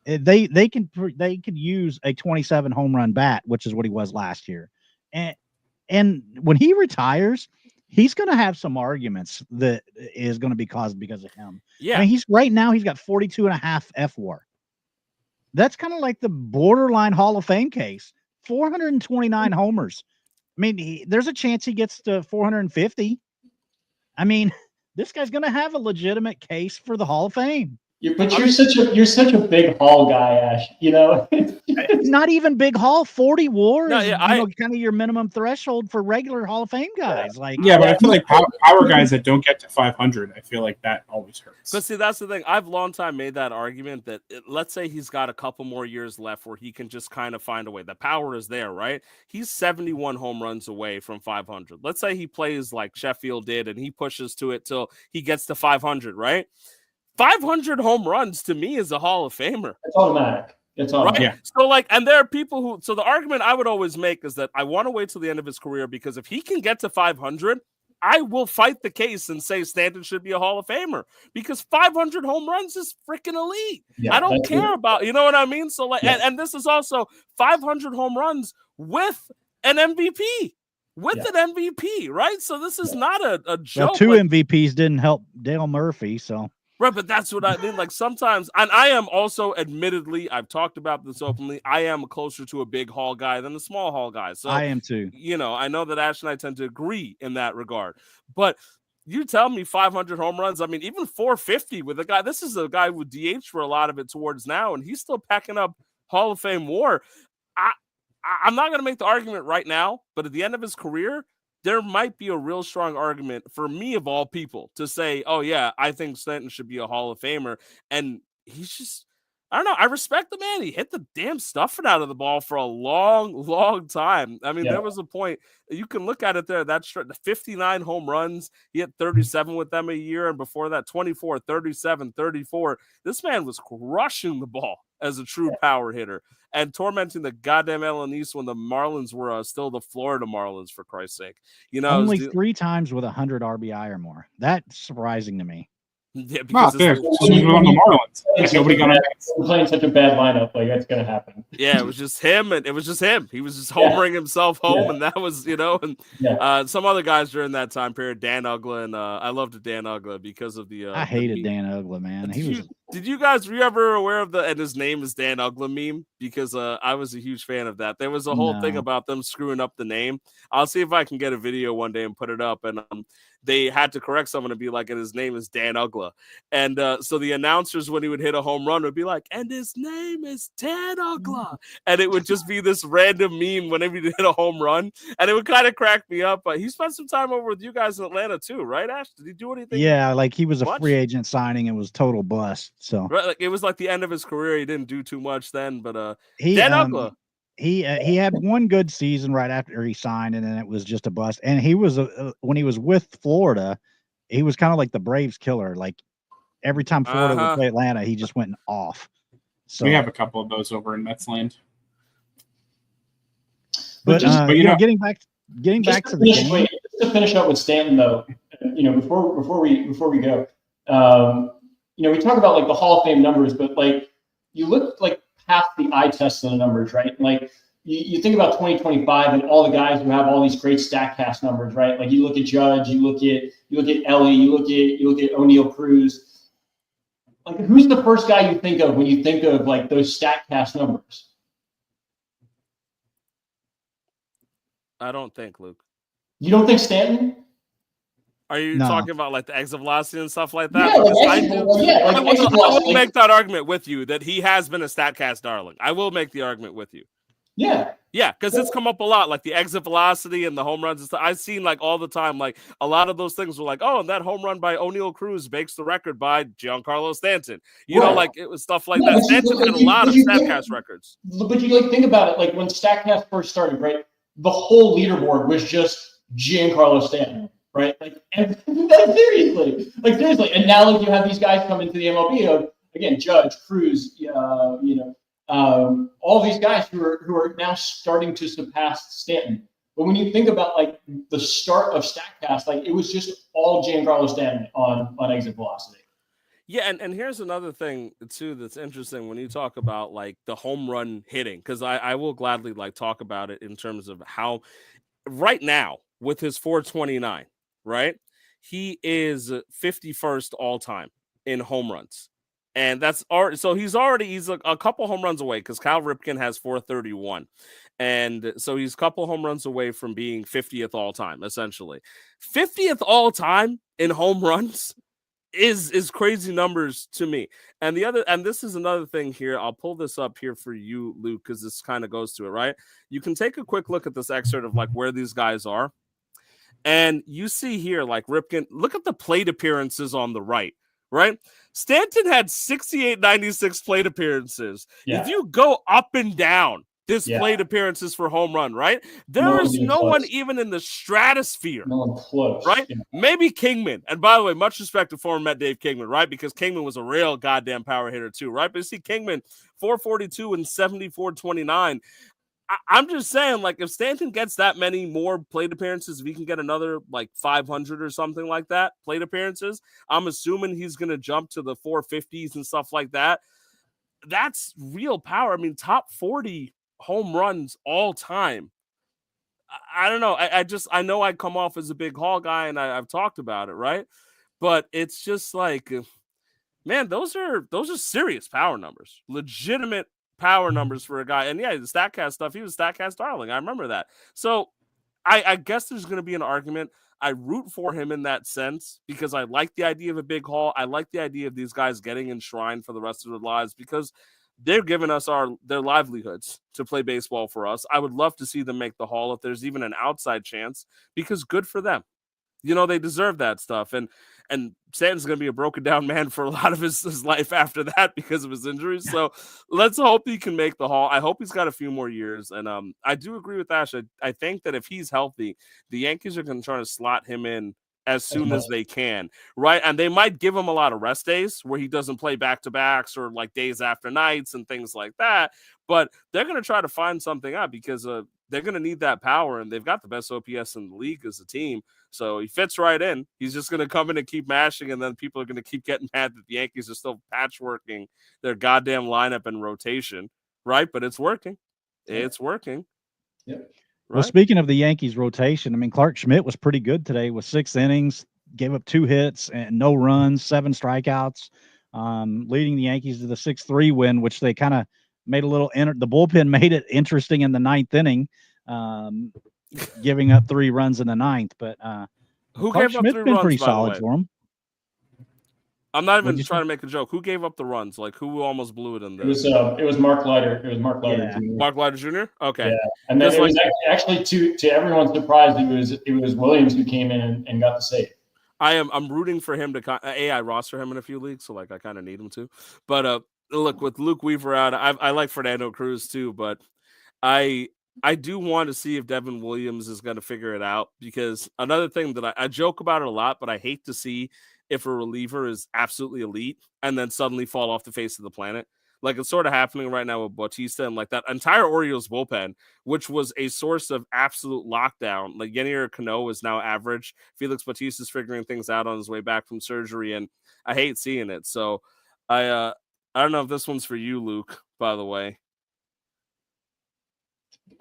They could use a 27 home run bat, which is what he was last year. And when he retires, he's going to have some arguments that is going to be caused because of him. Yeah. I mean, he's got 42 and a half FWAR. That's kind of like the borderline Hall of Fame case. 429 homers. I mean, there's a chance he gets to 450. I mean, this guy's going to have a legitimate case for the Hall of Fame. You're such a big Hall guy, Ash. Not even big Hall. 40 WAR is kind of your minimum threshold for regular Hall of Fame guys. But I feel like power guys that don't get to 500, I feel like that always hurts. But see, that's the thing. I've long time made that argument that let's say he's got a couple more years left where he can just kind of find a way. The power is there, right? He's 71 home runs away from 500. Let's say he plays like Sheffield did and he pushes to it till he gets to 500, right? 500 home runs to me is a Hall of Famer. It's automatic. Right? Yeah. So and there are people so the argument I would always make is that I want to wait till the end of his career because if he can get to 500, I will fight the case and say Stanton should be a Hall of Famer because 500 home runs is freaking elite. Yeah, I don't care about, you know what I mean? So and this is also 500 home runs with an MVP. An MVP, right? So this is not a joke. Well, 2 MVPs didn't help Dale Murphy, so. Right, but that's what I mean. Sometimes, and I am also, admittedly, I've talked about this openly, I am closer to a big Hall guy than a small Hall guy. So I am too. I know that Ash and I tend to agree in that regard. But you tell me 500 home runs, I mean, even 450 with a guy, this is a guy with DH for a lot of it towards now, and he's still packing up Hall of Fame WAR. I'm not going to make the argument right now, but at the end of his career, there might be a real strong argument for me of all people to say, oh yeah, I think Stanton should be a Hall of Famer. And he's just, I don't know. I respect the man. He hit the damn stuffing out of the ball for a long, long time. I mean, there was a point you can look at it there. That's 59 home runs. He hit 37 with them a year. And before that, 24, 37, 34. This man was crushing the ball as a true power hitter and tormenting the goddamn El East when the Marlins were still the Florida Marlins, for Christ's sake. You know, only 3 times with 100 RBI or more. That's surprising to me. Yeah, because on the Marlins. Nobody got playing such a bad lineup, like that's gonna happen. Yeah, it was just him, and it was just him. He was just homering himself home, and that was, and some other guys during that time period, Dan Uggla, and I loved Dan Uggla because of the. I hated Dan Uggla, man. Did you guys? Were you ever aware of and his name is Dan Uggla meme? Because I was a huge fan of that. There was a whole thing about them screwing up the name. I'll see if I can get a video one day and put it up, and they had to correct someone to be like, and his name is Dan Uggla. And so the announcers, when he would hit a home run, would be like, and his name is Dan Uggla. And it would just be this random meme whenever he hit a home run. And it would kind of crack me up. But he spent some time over with you guys in Atlanta too, right, Ash? Did he do anything? Yeah, like he was a free agent signing. It was total bust. So right, like it was like the end of his career. He didn't do too much then. But Dan Uggla. He had one good season right after he signed, and then it was just a bust. And he was when he was with Florida, he was kind of like the Braves killer. Like every time Florida would play Atlanta, he just went off. So we have a couple of those over in Mets land. But getting back to the game. Just to finish up with Stanton, though, before we go, we talk about like the Hall of Fame numbers, but like you look like past the eye test of the numbers, right? Like you think about 2025 and all the guys who have all these great StatCast numbers, right? Like you look at Judge, you look at Ellie, you look at O'Neal Cruz. Like who's the first guy you think of when you think of like those StatCast numbers? I don't think, Luke. You don't think Stanton? Are you talking about like the exit velocity and stuff like that? Yeah, I will make that argument with you that he has been a StatCast darling. I will make the argument with you. Yeah, because it's come up a lot, like the exit velocity and the home runs and stuff. I've seen like all the time, like a lot of those things were like, oh, and that home run by O'Neal Cruz breaks the record by Giancarlo Stanton. You know, like it was stuff like that. Stanton had a lot of StatCast records. But you like think about it, like when StatCast first started, right? The whole leaderboard was just Giancarlo Stanton. Right, seriously, and now like you have these guys come into the MLB of again Judge, Cruz, all these guys who are now starting to surpass Stanton. But when you think about like the start of StatCast, like it was just all Giancarlo Stanton on exit velocity. Yeah, and here's another thing too that's interesting when you talk about like the home run hitting, because I will gladly like talk about it in terms of how right now with his 429. Right, he is 51st all time in home runs, and that's already so he's a couple home runs away because Cal Ripken has 431, and so he's a couple home runs away from being 50th all time. Essentially, 50th all time in home runs is crazy numbers to me. And this is another thing here. I'll pull this up here for you, Luke, because this kind of goes to it. Right, you can take a quick look at this excerpt of like where these guys are. And you see here, like Ripken, look at the plate appearances on the right? Stanton had 96 plate appearances. Yeah. If you go up and down this plate appearances for home run, right? There is no one even in the stratosphere. No one close. Right? Yeah. Maybe Kingman. And by the way, much respect to former Met Dave Kingman, right? Because Kingman was a real goddamn power hitter too, right? But you see Kingman, 442 and 74-29. I'm just saying, like, if Stanton gets that many more plate appearances, if he can get another, like, 500 or something like that, plate appearances, I'm assuming he's going to jump to the 450s and stuff like that. That's real power. I mean, top 40 home runs all time. I don't know. I know I come off as a big Hall guy, and I've talked about it, right? But it's just like, man, those are serious power numbers, legitimate power numbers for a guy. And yeah, the StatCast stuff, he was StatCast darling. I remember that. So I guess there's going to be an argument. I root for him in that sense because I like the idea of a big Hall. I like the idea of these guys getting enshrined for the rest of their lives because they're giving us their livelihoods to play baseball for us. I would love to see them make the Hall if there's even an outside chance because good for them. They deserve that stuff. And Stanton's going to be a broken down man for a lot of his life after that because of his injuries. So let's hope he can make the Hall. I hope he's got a few more years. And I do agree with Ash. I think that if he's healthy, the Yankees are going to try to slot him in as soon as they can, right? And they might give him a lot of rest days where he doesn't play back-to-backs or like days after nights and things like that. But they're going to try to find something out because they're going to need that power, and they've got the best OPS in the league as a team. So he fits right in. He's just going to come in and keep mashing, and then people are going to keep getting mad that the Yankees are still patchworking their goddamn lineup and rotation, right? But it's working. It's working. Yeah. Right? Well, speaking of the Yankees rotation, I mean, Clark Schmidt was pretty good today with 6 innings, gave up 2 hits and no runs, 7 strikeouts, leading the Yankees to the 6-3 win, which they kind of made a little the bullpen made it interesting in the 9th inning, giving up 3 runs in the 9th. But who Clark gave up Schmidt's 3 been runs, pretty by solid the way? for him. I'm not even trying to make a joke. Who gave up the runs? Like, who almost blew it in there? It was Mark Leiter. It was Mark Leiter. Yeah. Mark Leiter Jr.? Okay. Yeah. And then it was actually to everyone's surprise, it was Williams who came in and got the save. I'm rooting for him to I roster him in a few leagues, so like I kind of need him to. But look, with Luke Weaver out, I like Fernando Cruz too, but I do want to see if Devin Williams is going to figure it out, because another thing that I joke about it a lot, but I hate to see if a reliever is absolutely elite and then suddenly fall off the face of the planet. Like it's sort of happening right now with Bautista and like that entire Orioles bullpen, which was a source of absolute lockdown. Like Yennier Cano is now average. Felix Bautista's figuring things out on his way back from surgery, and I hate seeing it. So I don't know if this one's for you, Luke, by the way.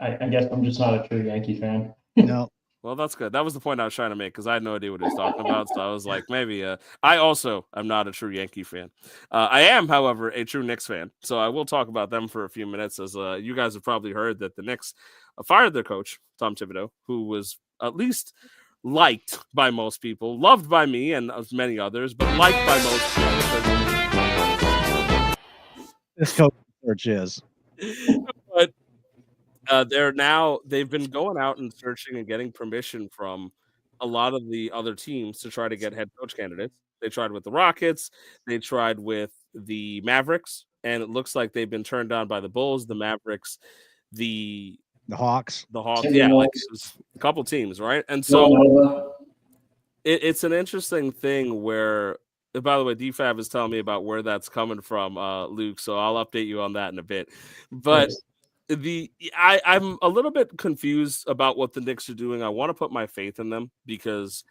I guess I'm just not a true Yankee fan. No. Well, that's good. That was the point I was trying to make, because I had no idea what he was talking about. So I was like, maybe. I also am not a true Yankee fan. I am, however, a true Knicks fan. So I will talk about them for a few minutes, as you guys have probably heard that the Knicks fired their coach, Tom Thibodeau, who was at least liked by most people, loved by me and many others, but liked by most people. This coach search is. But they've been going out and searching and getting permission from a lot of the other teams to try to get head coach candidates. They tried with the Rockets, they tried with the Mavericks, and it looks like they've been turned down by the Bulls, the Mavericks, the Hawks. Yeah, like a couple teams, right? And so it's an interesting thing where, by the way, DFAB is telling me about where that's coming from, Luke, so I'll update you on that in a bit. But I'm a little bit confused about what the Knicks are doing. I want to put my faith in them because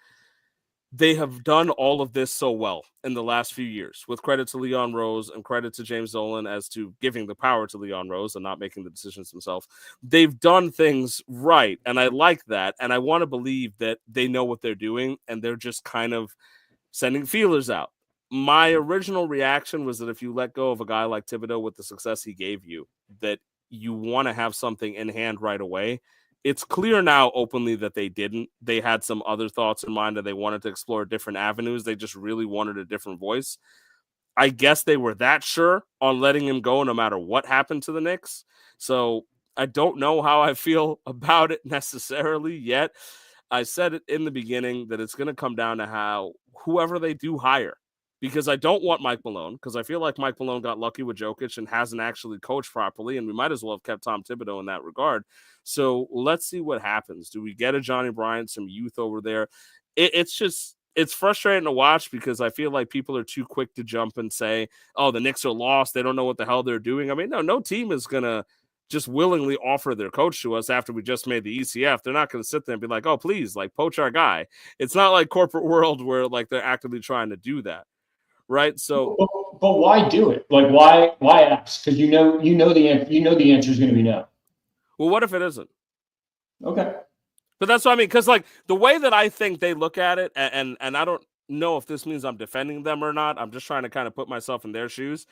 they have done all of this so well in the last few years, with credit to Leon Rose and credit to James Dolan as to giving the power to Leon Rose and not making the decisions himself. They've done things right, and I like that, and I want to believe that they know what they're doing, and they're just kind of sending feelers out. My original reaction was that if you let go of a guy like Thibodeau with the success he gave you, that you want to have something in hand right away. It's clear now openly that they didn't. They had some other thoughts in mind, and they wanted to explore different avenues. They just really wanted a different voice. I guess they were that sure on letting him go no matter what happened to the Knicks. So I don't know how I feel about it necessarily yet. I said it in the beginning that it's going to come down to how whoever they do hire, because I don't want Mike Malone, because I feel like Mike Malone got lucky with Jokic and hasn't actually coached properly, and we might as well have kept Tom Thibodeau in that regard. So let's see what happens. Do we get a Johnny Bryant, some youth over there? It's frustrating to watch, because I feel like people are too quick to jump and say, oh, the Knicks are lost. They don't know what the hell they're doing. I mean, no team is going to just willingly offer their coach to us after we just made the ECF. They're not going to sit there and be like, oh, please, like, poach our guy. It's not like corporate world where like they're actively trying to do that. Right. So, but why do it? Like, why ask? Because you know the answer is going to be no. Well, what if it isn't? Okay. But that's what I mean. Because like the way that I think they look at it, and I don't know if this means I'm defending them or not. I'm just trying to kind of put myself in their shoes.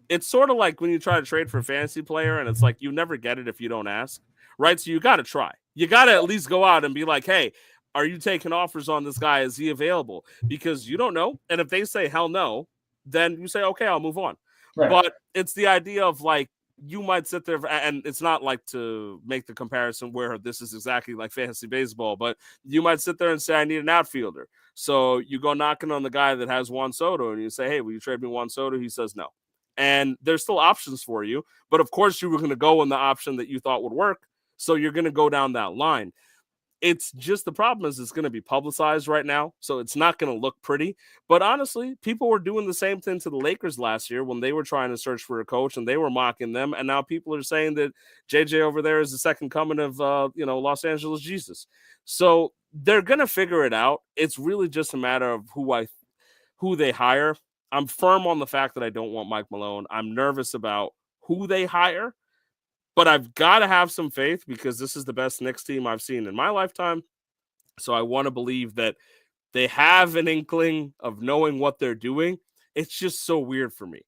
It's sort of like when you try to trade for a fantasy player, and it's like you never get it if you don't ask. Right. So you got to try. You got to at least go out and be like, hey, are you taking offers on this guy? Is he available? Because you don't know. And if they say, hell no, then you say, okay, I'll move on. Right. But it's the idea of like, you got to you might sit there, and it's not like to make the comparison where this is exactly like fantasy baseball, but you might sit there and say, I need an outfielder. So you go knocking on the guy that has Juan Soto, and you say, hey, will you trade me Juan Soto? He says no. And there's still options for you. But of course, you were going to go in the option that you thought would work. So you're going to go down that line. It's just the problem is it's going to be publicized right now, so it's not going to look pretty. But honestly, people were doing the same thing to the Lakers last year when they were trying to search for a coach, and they were mocking them. And now people are saying that JJ over there is the second coming of Los Angeles Jesus. So they're going to figure it out. It's really just a matter of who they hire. I'm firm on the fact that I don't want Mike Malone. I'm nervous about who they hire. But I've got to have some faith because this is the best Knicks team I've seen in my lifetime. So I want to believe that they have an inkling of knowing what they're doing. It's just so weird for me,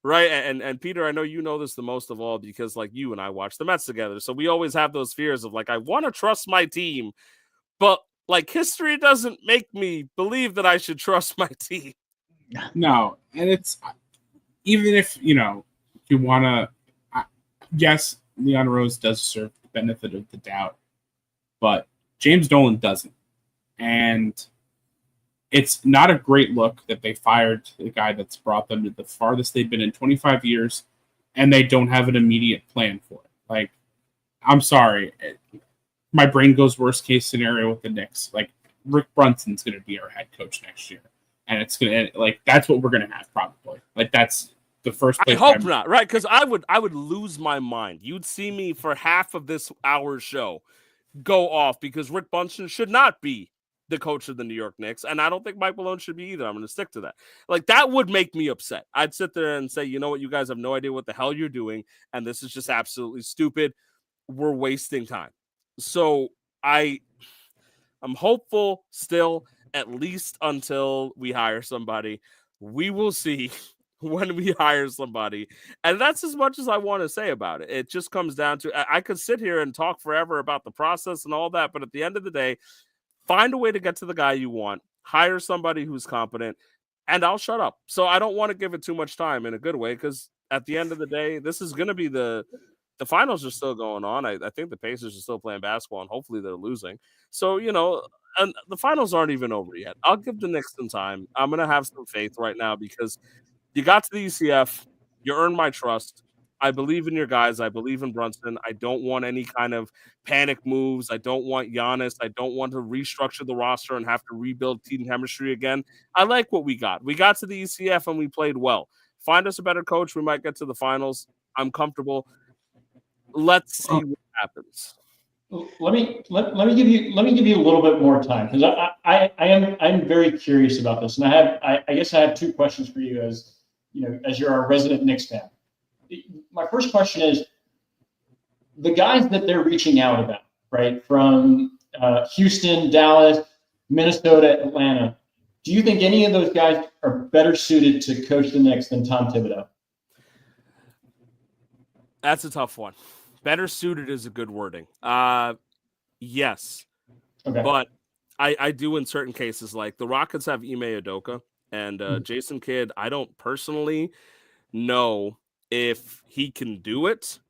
right? And Peter, I know you know this the most of all because like you and I watch the Mets together. So we always have those fears of like, I want to trust my team, but like history doesn't make me believe that I should trust my team. No, and it's even if, you want to, yes, Leon Rose does serve the benefit of the doubt, but James Dolan doesn't. And it's not a great look that they fired the guy that's brought them to the farthest they've been in 25 years, and they don't have an immediate plan for it. Like, I'm sorry. My brain goes worst case scenario with the Knicks. Like, Rick Brunson's going to be our head coach next year. And it's going to, like, that's what we're going to have probably. Like, that's the first place. I hope not, right? Because I would lose my mind. You'd see me for half of this hour show go off because Rick Brunson should not be the coach of the New York Knicks, and I don't think Mike Malone should be either. I'm going to stick to that. Like, that would make me upset. I'd sit there and say, you know what, you guys have no idea what the hell you're doing, and this is just absolutely stupid. We're wasting time. So I'm hopeful still, at least until we hire somebody. We will see when we hire somebody. And that's as much as I want to say about it. It just comes down to, I could sit here and talk forever about the process and all that, but at the end of the day, find a way to get to the guy you want, hire somebody who's competent, and I'll shut up. So I don't want to give it too much time in a good way, because at the end of the day, this is going to be the finals are still going on. I think the Pacers are still playing basketball, and hopefully they're losing. So, and the finals aren't even over yet. I'll give the Knicks some time. I'm going to have some faith right now because you got to the ECF. You earned my trust. I believe in your guys. I believe in Brunson. I don't want any kind of panic moves. I don't want Giannis. I don't want to restructure the roster and have to rebuild team chemistry again. I like what we got. We got to the ECF and we played well. Find us a better coach. We might get to the finals. I'm comfortable. Let's see what happens. Let me give you a little bit more time because I'm very curious about this, and I guess I have two questions for you as you're our resident Knicks fan. My first question is the guys that they're reaching out about, right, from Houston, Dallas, Minnesota, Atlanta. Do you think any of those guys are better suited to coach the Knicks than Tom Thibodeau? That's a tough one. Better suited is a good wording. Yes. Okay. But I do in certain cases. Like the Rockets have Ime Udoka and Jason Kidd. I don't personally know if he can do it,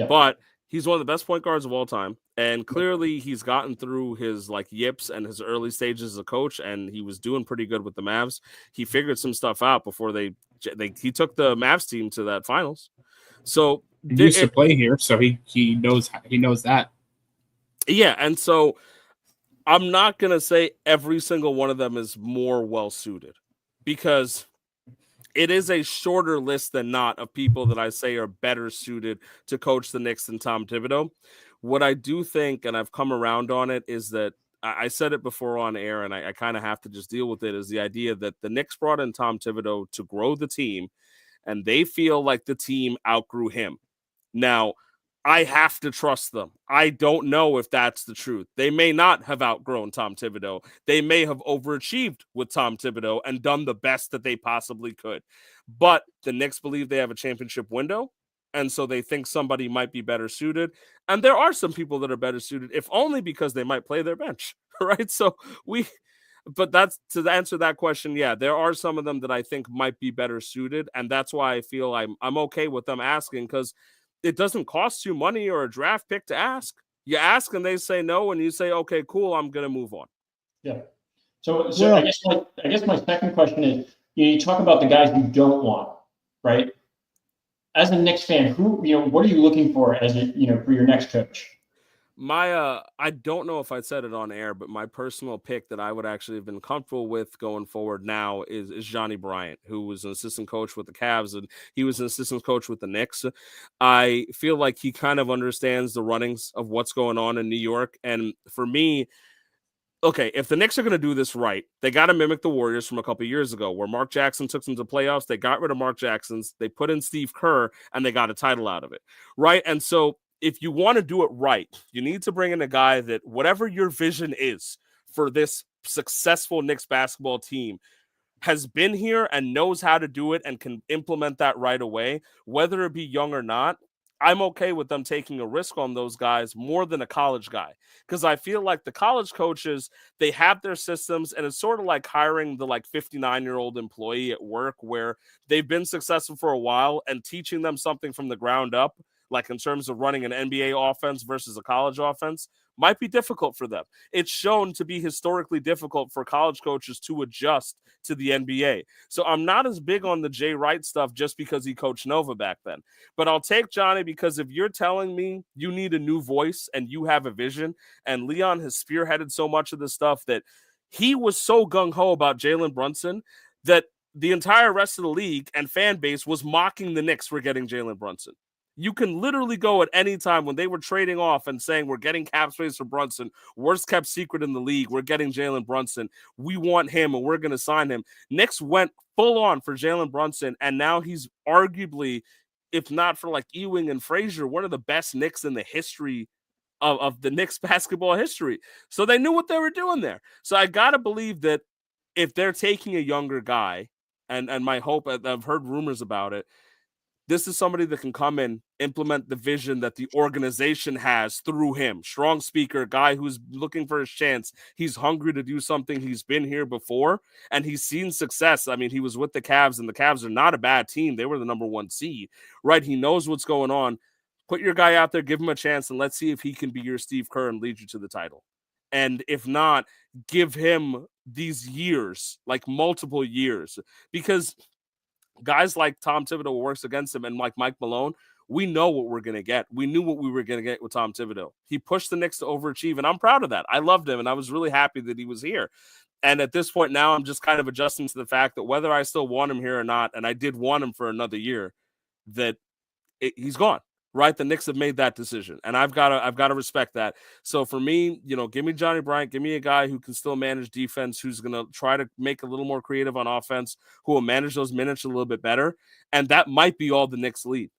but he's one of the best point guards of all time. And clearly he's gotten through his yips and his early stages as a coach, and he was doing pretty good with the Mavs. He figured some stuff out before he took the Mavs team to that finals. So he used to play here, so he knows that. Yeah, and so I'm not gonna say every single one of them is more well suited because it is a shorter list than not of people that I say are better suited to coach the Knicks than Tom Thibodeau. What I do think, and I've come around on it, is that I said it before on air, and I kind of have to just deal with it, is the idea that the Knicks brought in Tom Thibodeau to grow the team, and they feel like the team outgrew him. Now, I have to trust them. I don't know if that's the truth. They may not have outgrown Tom Thibodeau. They may have overachieved with Tom Thibodeau and done the best that they possibly could. But the Knicks believe they have a championship window, and so they think somebody might be better suited. And there are some people that are better suited, if only because they might play their bench, right? But that's to answer that question. Yeah, there are some of them that I think might be better suited, and that's why I feel I'm okay with them asking, because it doesn't cost you money or a draft pick to ask. You ask and they say no, and you say, okay, cool, I'm going to move on. Yeah. So I guess my second question is, you talk about the guys you don't want, right? As a Knicks fan, what are you looking for for your next coach? I don't know if I said it on air, but my personal pick that I would actually have been comfortable with going forward now is Johnny Bryant, who was an assistant coach with the Cavs, and he was an assistant coach with the Knicks. I feel like he kind of understands the runnings of what's going on in New York. And for me, okay, if the Knicks are going to do this right, they got to mimic the Warriors from a couple years ago, where Mark Jackson took them to playoffs. They got rid of Mark Jackson's, they put in Steve Kerr, and they got a title out of it, right? And so if you want to do it right, you need to bring in a guy that whatever your vision is for this successful Knicks basketball team has been here and knows how to do it and can implement that right away, whether it be young or not. I'm okay with them taking a risk on those guys more than a college guy, because I feel like the college coaches, they have their systems, and it's sort of like hiring the 59-year-old employee at work where they've been successful for a while, and teaching them something from the ground up, like in terms of running an NBA offense versus a college offense, might be difficult for them. It's shown to be historically difficult for college coaches to adjust to the NBA. So I'm not as big on the Jay Wright stuff just because he coached Nova back then. But I'll take Johnny, because if you're telling me you need a new voice and you have a vision, and Leon has spearheaded so much of this stuff that he was so gung-ho about Jalen Brunson that the entire rest of the league and fan base was mocking the Knicks for getting Jalen Brunson. You can literally go at any time when they were trading off and saying, we're getting cap space for Brunson, worst kept secret in the league, we're getting Jalen Brunson, we want him and we're going to sign him. Knicks went full on for Jalen Brunson, and now he's arguably, if not for Ewing and Frazier, one of the best Knicks in the history of the Knicks basketball history. So they knew what they were doing there. So I got to believe that if they're taking a younger guy, and my hope, I've heard rumors about it, this is somebody that can come in, implement the vision that the organization has through him. Strong speaker, guy who's looking for his chance. He's hungry to do something. He's been here before, and he's seen success. I mean, he was with the Cavs, and the Cavs are not a bad team. They were the number 1 seed, right? He knows what's going on. Put your guy out there, give him a chance, and let's see if he can be your Steve Kerr and lead you to the title. And if not, give him these years, multiple years, because guys like Tom Thibodeau works against him, and Mike Malone, we know what we're going to get. We knew what we were going to get with Tom Thibodeau. He pushed the Knicks to overachieve, and I'm proud of that. I loved him, and I was really happy that he was here. And at this point now, I'm just kind of adjusting to the fact that whether I still want him here or not, and I did want him for another year, that he's gone. Right, the Knicks have made that decision, and I've got to respect that. So for me, give me Johnny Bryant, give me a guy who can still manage defense, who's going to try to make a little more creative on offense, who will manage those minutes a little bit better, and that might be all the Knicks lead.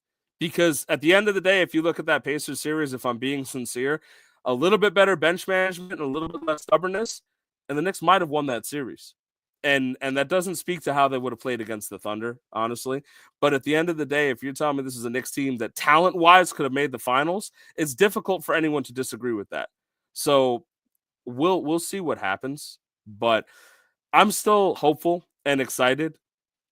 Because at the end of the day, if you look at that Pacers series, if I'm being sincere, a little bit better bench management and a little bit less stubbornness, and the Knicks might have won that series. And that doesn't speak to how they would have played against the Thunder, honestly. But at the end of the day, if you're telling me this is a Knicks team that talent-wise could have made the finals, it's difficult for anyone to disagree with that. So we'll see what happens. But I'm still hopeful and excited.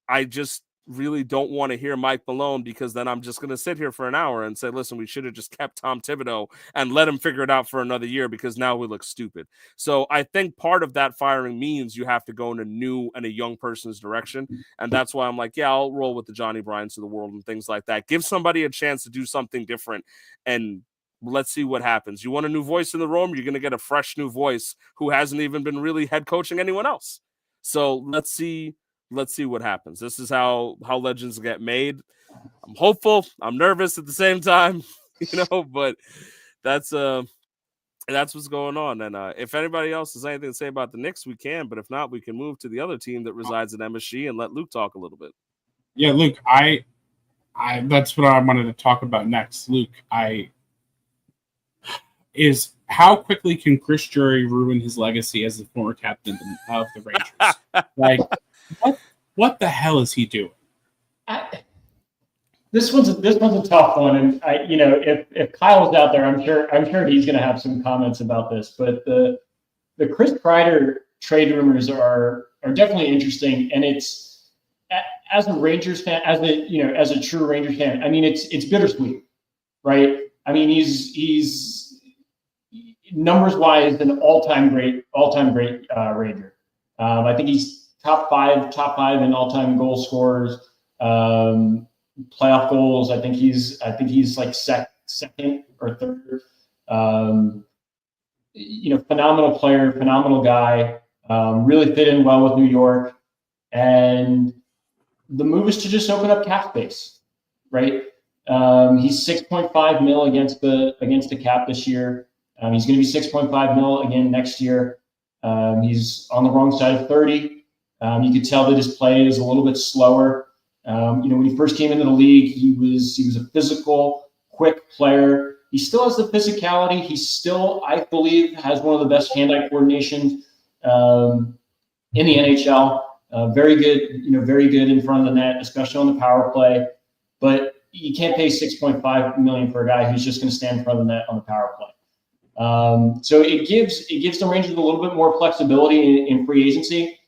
I just really don't want to hear Mike Malone, because then I'm just going to sit here for an hour and say, listen, we should have just kept Tom Thibodeau and let him figure it out for another year, because now we look stupid. So I think part of that firing means you have to go in a new and a young person's direction. And that's why I'm like, yeah, I'll roll with the Johnny Bryants of the world and things like that. Give somebody a chance to do something different, and let's see what happens. You want a new voice in the room, you're going to get a fresh new voice who hasn't even been really head coaching anyone else. So let's see what happens. This is how legends get made. I'm hopeful. I'm nervous at the same time, but that's what's going on. And if anybody else has anything to say about the Knicks, we can. But if not, we can move to the other team that resides in MSG and let Luke talk a little bit. Yeah, Luke, I that's what I wanted to talk about next. Luke, is how quickly can Chris Drury ruin his legacy as the former captain of the Rangers? What the hell is he doing? This one's a tough one, and if Kyle's out there, I'm sure he's going to have some comments about this. But the Chris Kreider trade rumors are definitely interesting, and it's, as a Rangers fan, as a true Rangers fan, I mean, it's bittersweet, right? I mean, he's numbers wise an all-time great Ranger. I think he's top five in all-time goal scorers, playoff goals. I think he's like second or third. Phenomenal player, phenomenal guy. Really fit in well with New York, and the move is to just open up cap space, right? He's 6.5 mil against the cap this year. He's going to be 6.5 mil again next year. He's on the wrong side of 30. You could tell that his play is a little bit slower. When he first came into the league, he was a physical, quick player. He still has the physicality. He still, I believe, has one of the best hand-eye coordinations in the NHL. Very good in front of the net, especially on the power play. But you can't pay $6.5 million for a guy who's just going to stand in front of the net on the power play. So it gives the Rangers a little bit more flexibility in free agency.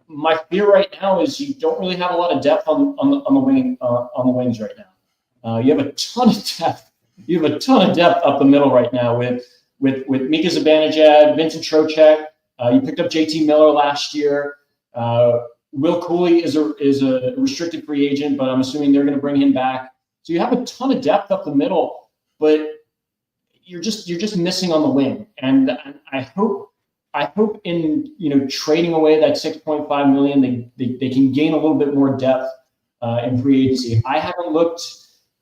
My fear right now is you don't really have a lot of depth on the wings right now. You have a ton of depth. You have a ton of depth up the middle right now with Mika Zibanejad, Vincent Trocheck. You picked up JT Miller last year. Will Cooley is a restricted free agent, but I'm assuming they're going to bring him back. So you have a ton of depth up the middle, but you're just missing on the wing. And I hope in trading away that $6.5 million, they can gain a little bit more depth in free agency. I haven't looked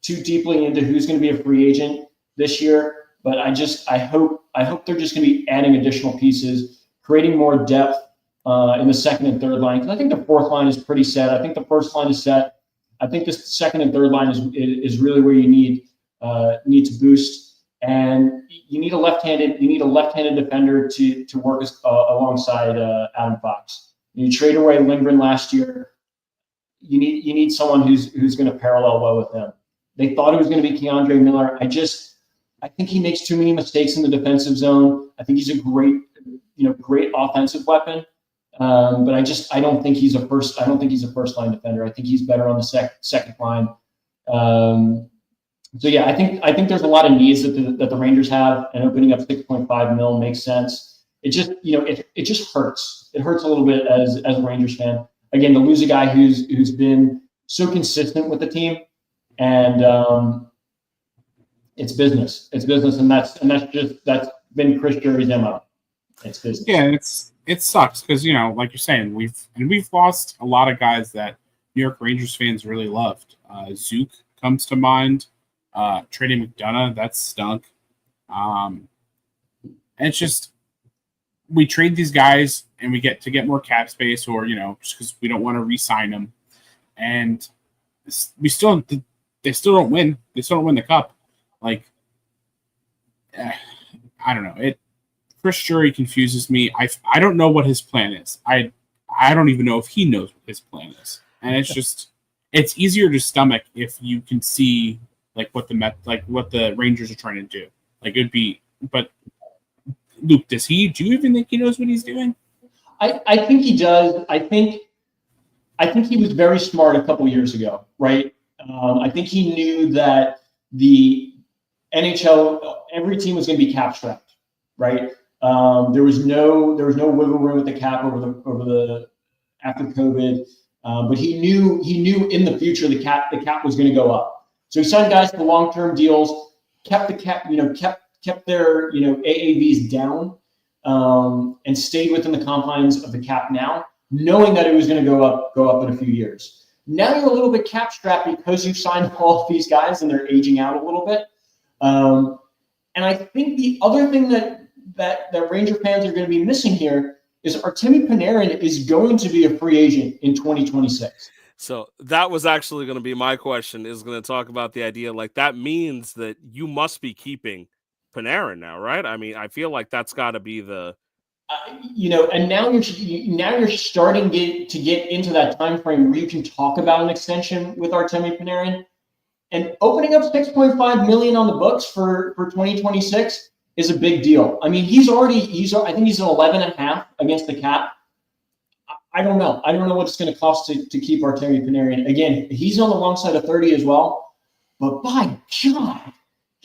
too deeply into who's going to be a free agent this year, but I hope they're just going to be adding additional pieces, creating more depth in the second and third line. Because I think the fourth line is pretty set. I think the first line is set. I think the second and third line is really where you need to boost. And you need a left-handed defender to work alongside Adam Fox. You trade away Lindgren last year. You need someone who's going to parallel well with him. They thought it was going to be Keandre Miller. I think he makes too many mistakes in the defensive zone. I think he's a great offensive weapon. But I don't think he's a first line defender. I think he's better on the second line. So yeah, I think there's a lot of needs that the Rangers have, and opening up 6.5 mil makes sense. It just it just hurts. It hurts a little bit as a Rangers fan. Again, to lose a guy who's been so consistent with the team, and it's business. It's business, and that's been Chris Drury's MO. It's business. Yeah, it sucks because like you're saying, we've lost a lot of guys that New York Rangers fans really loved. Zook comes to mind. Trading McDonough, that stunk. And it's just we trade these guys and we get more cap space, or just because we don't want to re-sign them, and they still don't win. They still don't win the cup. I don't know. Chris Drury confuses me. I don't know what his plan is. I don't even know if he knows what his plan is, and it's easier to stomach if you can see what the Rangers are trying to do. It'd be, but Luke, do you even think he knows what he's doing? I think he does. I think he was very smart a couple years ago, right? I think he knew that the NHL, every team was going to be cap strapped, right? There was no wiggle room with the cap after COVID, but he knew in the future the cap was going to go up. So he signed guys to long-term deals, kept the cap, kept their AAVs down, and stayed within the confines of the cap now, knowing that it was going to go up in a few years. Now you're a little bit cap strapped because you've signed all of these guys and they're aging out a little bit. And I think the other thing that Ranger fans are going to be missing here is Artemi Panarin is going to be a free agent in 2026. So that was actually going to be my question, is going to talk about the idea, that means that you must be keeping Panarin now, right? I mean, I feel like that's got to be the, and now you're starting to get into that time frame where you can talk about an extension with Artemi Panarin, and opening up $6.5 million on the books for 2026 is a big deal. I mean, I think he's an 11.5 against the cap. I don't know. I don't know what it's going to cost to keep Artemi Panarin. Again, he's on the wrong side of 30 as well. But by God,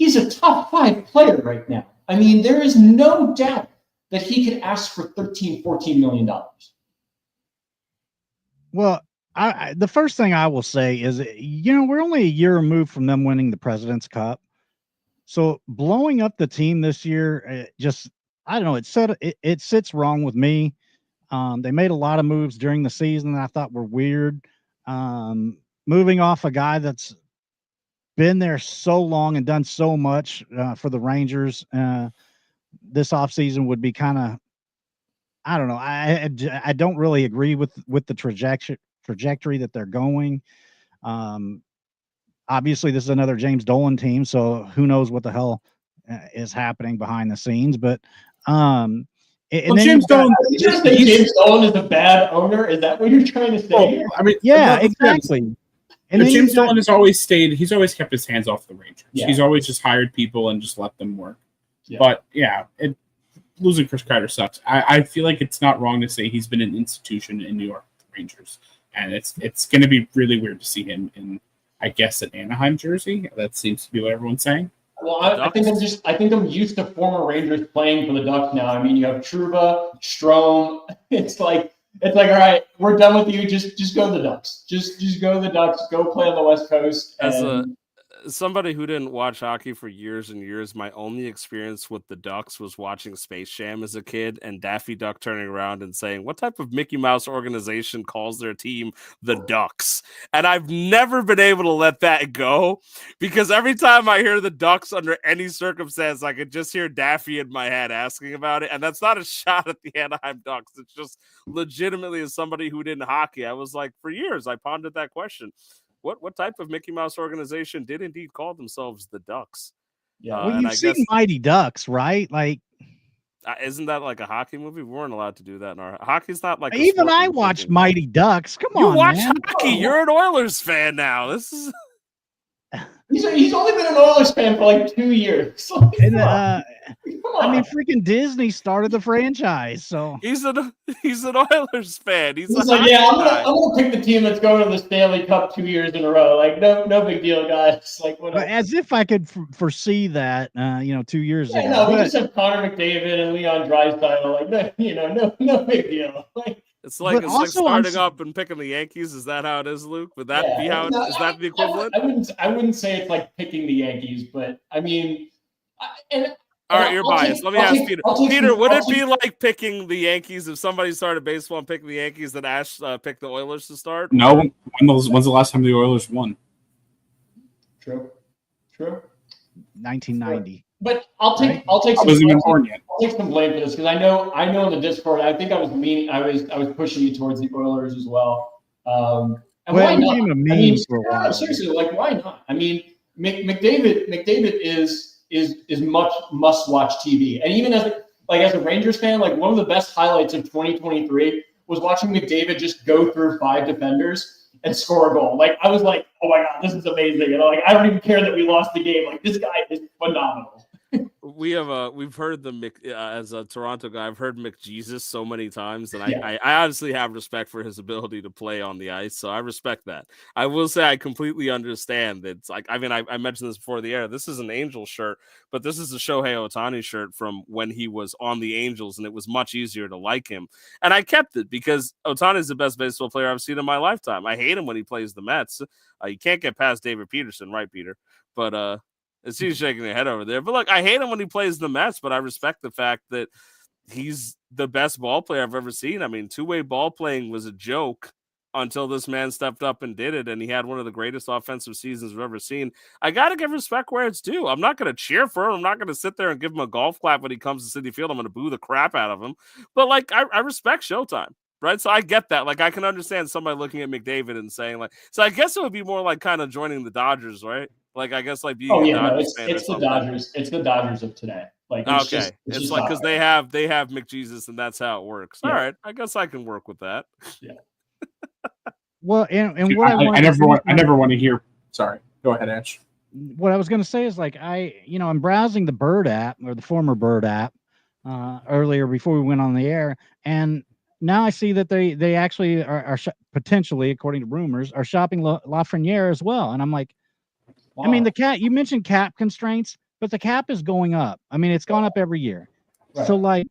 he's a top 5 player right now. I mean, there is no doubt that he could ask for $13-14 million. Well, the first thing I will say is, we're only a year removed from them winning the President's Cup. So blowing up the team this year, I don't know. It sits wrong with me. They made a lot of moves during the season that I thought were weird. Moving off a guy that's been there so long and done so much for the Rangers this offseason would be kind of, I don't know. I don't really agree with the trajectory that they're going. Obviously, this is another James Dolan team, so who knows what the hell is happening behind the scenes. But James Dolan, James Dolan is a bad owner. Is that what you're trying to say? Well, I mean, yeah, exactly. And James Dolan has always stayed. He's always kept his hands off the Rangers. Yeah. He's always just hired people and just let them work. Yeah. But losing Chris Kreider sucks. I feel like it's not wrong to say he's been an institution in New York Rangers, and it's going to be really weird to see him in, I guess, an Anaheim jersey. That seems to be what everyone's saying. Well, I think I'm used to former Rangers playing for the Ducks now. I mean, you have Trouba, Strome. It's like, all right, we're done with you. Just go to the Ducks. Just go to the Ducks. Go play on the West Coast. As somebody who didn't watch hockey for years and years, my only experience with the Ducks was watching Space Jam as a kid and Daffy Duck turning around and saying, "What type of Mickey Mouse organization calls their team the Ducks?" And I've never been able to let that go, because every time I hear the Ducks under any circumstance, I could just hear Daffy in my head asking about it. And that's not a shot at the Anaheim Ducks. It's just legitimately, as somebody who didn't hockey, I was like, for years, I pondered that question. What type of Mickey Mouse organization did indeed call themselves the Ducks? Yeah, well, you've seen Mighty Ducks, right? Like, isn't that like a hockey movie? We weren't allowed to do that in our hockey's not like even I watched Mighty Ducks. Come on, you watch man. hockey. You're an Oilers fan now. This is. He's only been an Oilers fan for like 2 years. And, I mean, freaking Disney started the franchise, so he's an Oilers fan. He's like, yeah, I'm gonna pick the team that's going to the Stanley Cup 2 years in a row. Like, no big deal, guys. Like, whatever. As if I could foresee that, 2 years ago. No, we just have Connor McDavid and Leon Draisaitl. Like, no big deal. Like, it's like starting up and picking the Yankees. Is that how it is, Luke? Would that be how? Is that the equivalent? I wouldn't say it's like picking the Yankees, but I mean, all right, you're biased. Let me ask Peter. Peter, would it be like picking the Yankees if somebody started baseball and picking the Yankees, then Ash picked the Oilers to start? No. When's the last time the Oilers won? True. 1990. But I'll take some blame for this, because I know in the Discord, I think I was pushing you towards the Oilers as well. And why not? A meme for a while. Seriously, like, why not? I mean, McDavid is much must-watch TV, and even as a Rangers fan, like, one of the best highlights of 2023 was watching McDavid just go through 5 defenders and score a goal. Like, I was like, oh my god, this is amazing, and like, I don't even care that we lost the game. Like, this guy is phenomenal. We've heard as a Toronto guy, I've heard McJesus so many times, and I honestly have respect for his ability to play on the ice. So I respect that. I will say I completely understand that. It's like, I mean, I mentioned this before the air. This is an Angels shirt, but this is a Shohei Ohtani shirt from when he was on the Angels, and it was much easier to like him. And I kept it because Ohtani is the best baseball player I've seen in my lifetime. I hate him when he plays the Mets. You can't get past David Peterson, right, Peter? But she's shaking her head over there. But look, I hate him when he plays the Mets, but I respect the fact that he's the best ball player I've ever seen. I mean, two-way ball playing was a joke until this man stepped up and did it, and he had one of the greatest offensive seasons we've ever seen. I got to give respect where it's due. I'm not going to cheer for him. I'm not going to sit there and give him a golf clap when he comes to Citi Field. I'm going to boo the crap out of him. But, like, I respect Showtime. Right, so I get that. Like, I can understand somebody looking at McDavid and saying, like, so I guess it would be more like kind of joining the Dodgers, right? Like, I guess like being a Dodgers fan. It's the Dodgers. It's the Dodgers of today. Like, it's like because they have McJesus, and that's how it works. Yeah. All right, I guess I can work with that. Yeah. Well, and what I never want to hear. Sorry, go ahead, Ash. What I was going to say is, like, I'm browsing the Bird app, or the former Bird app, earlier before we went on the air, and now I see that they actually are potentially, according to rumors, are shopping Lafreniere as well. And I'm like, wow. I mean, you mentioned cap constraints. but the cap is going up. I mean, it's gone up every year. Right. So like,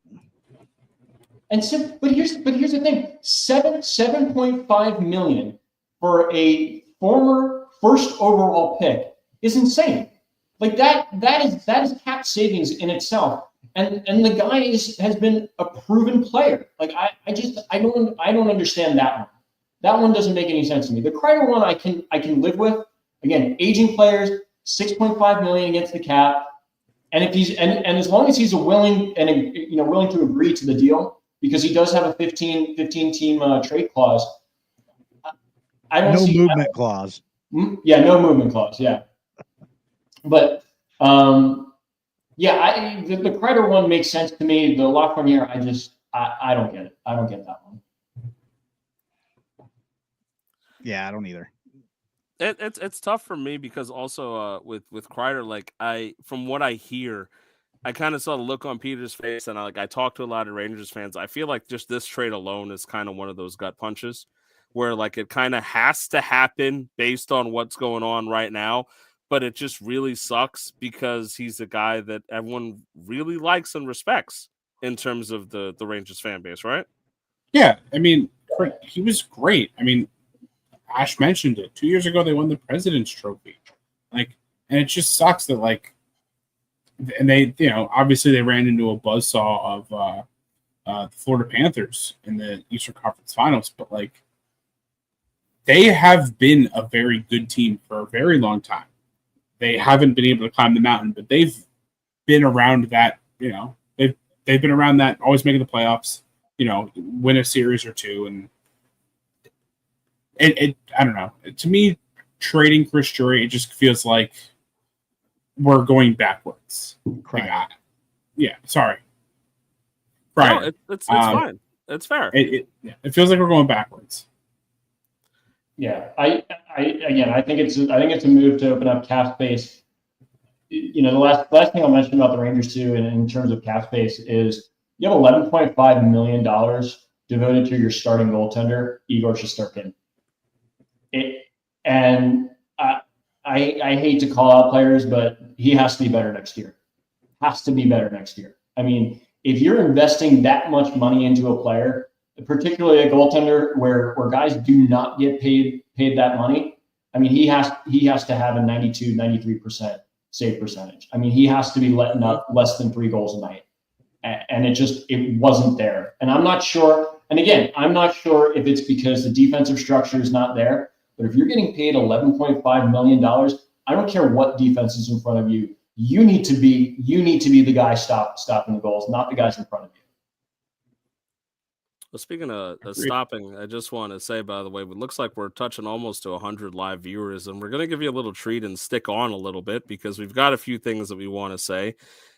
and so, but here's the thing: $7.5 million for a former first overall pick is insane. Like that is cap savings in itself. And the guy has been a proven player. Like I don't understand that one. That one doesn't make any sense to me. The Kreider one I can live with. Again, aging players, $6.5 million against the cap. And if he's and as long as he's willing to agree to the deal, because he does have a 15 team trade clause. I don't see movement clause. Yeah, no movement clause. Yeah, but yeah, the Kreider one makes sense to me. The Lafreniere, I don't get it. I don't get that one. Yeah, I don't either. It's tough for me because also with Kreider, like from what I hear, I kind of saw the look on Peter's face, and I talked to a lot of Rangers fans. I feel like just this trade alone is kind of one of those gut punches where like it kind of has to happen based on what's going on right now, but it just really sucks because he's a guy that everyone really likes and respects in terms of the Rangers fan base, right? Yeah, I mean, he was great. I mean, Ash mentioned it. 2 years ago, they won the President's Trophy. Like, and it just sucks that, like, and they, obviously they ran into a buzzsaw of the Florida Panthers in the Eastern Conference Finals, but, like, they have been a very good team for a very long time. They haven't been able to climb the mountain, but they've been around that, they've been around that, always making the playoffs, win a series or two, and it I don't know. To me, trading Chris Drury, it just feels like we're going backwards. Right. Yeah, sorry. Right. No, it's fine. It's fair. It feels like we're going backwards. Yeah, I think it's a move to open up cap space. The last thing I'll mention about the Rangers too, in terms of cap space, is you have $11.5 million devoted to your starting goaltender, Igor Shesterkin. I hate to call out players, but he has to be better next year. Has to be better next year. I mean, if you're investing that much money into a player, particularly a goaltender where guys do not get paid that money, I mean, he has to have a 92, 93% save percentage. I mean, he has to be letting up less than 3 goals a night. And it wasn't there. And I'm not sure. And again, I'm not sure if it's because the defensive structure is not there. But if you're getting paid $11.5 million, I don't care what defense is in front of you. You need to be the guy stopping the goals, not the guys in front of you. Well, speaking of stopping, I just want to say, by the way, it looks like we're touching almost to 100 live viewers, and we're going to give you a little treat and stick on a little bit because we've got a few things that we want to say.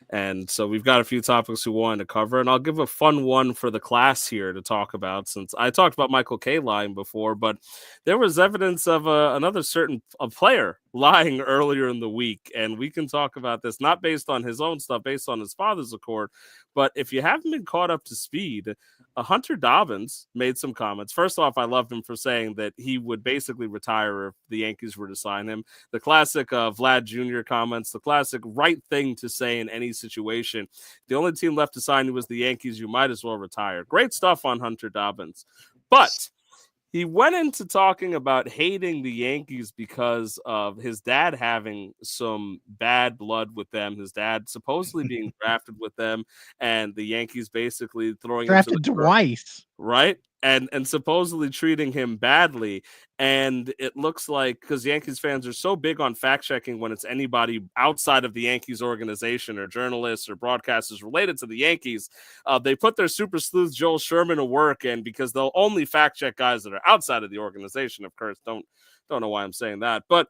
And so we've got a few topics we wanted to cover, and I'll give a fun one for the class here to talk about, since I talked about Michael K lying before, but there was evidence of another certain player lying earlier in the week, and we can talk about this not based on his own stuff, based on his father's accord. But if you haven't been caught up to speed, Hunter Dobbins made some comments. First off, I loved him for saying that he would basically retire if the Yankees were to sign him. The classic Vlad Jr. comments, the classic right thing to say in any situation. The only team left to sign you was the Yankees. You might as well retire. Great stuff on Hunter Dobbins. But he went into talking about hating the Yankees because of his dad having some bad blood with them. His dad supposedly being drafted with them, and the Yankees basically throwing drafted him to the twice, right? And supposedly treating him badly. And it looks like, because Yankees fans are so big on fact checking when it's anybody outside of the Yankees organization or journalists or broadcasters related to the Yankees, they put their super sleuth Joel Sherman to work, and because they'll only fact check guys that are outside of the organization. Of course, don't know why I'm saying that, but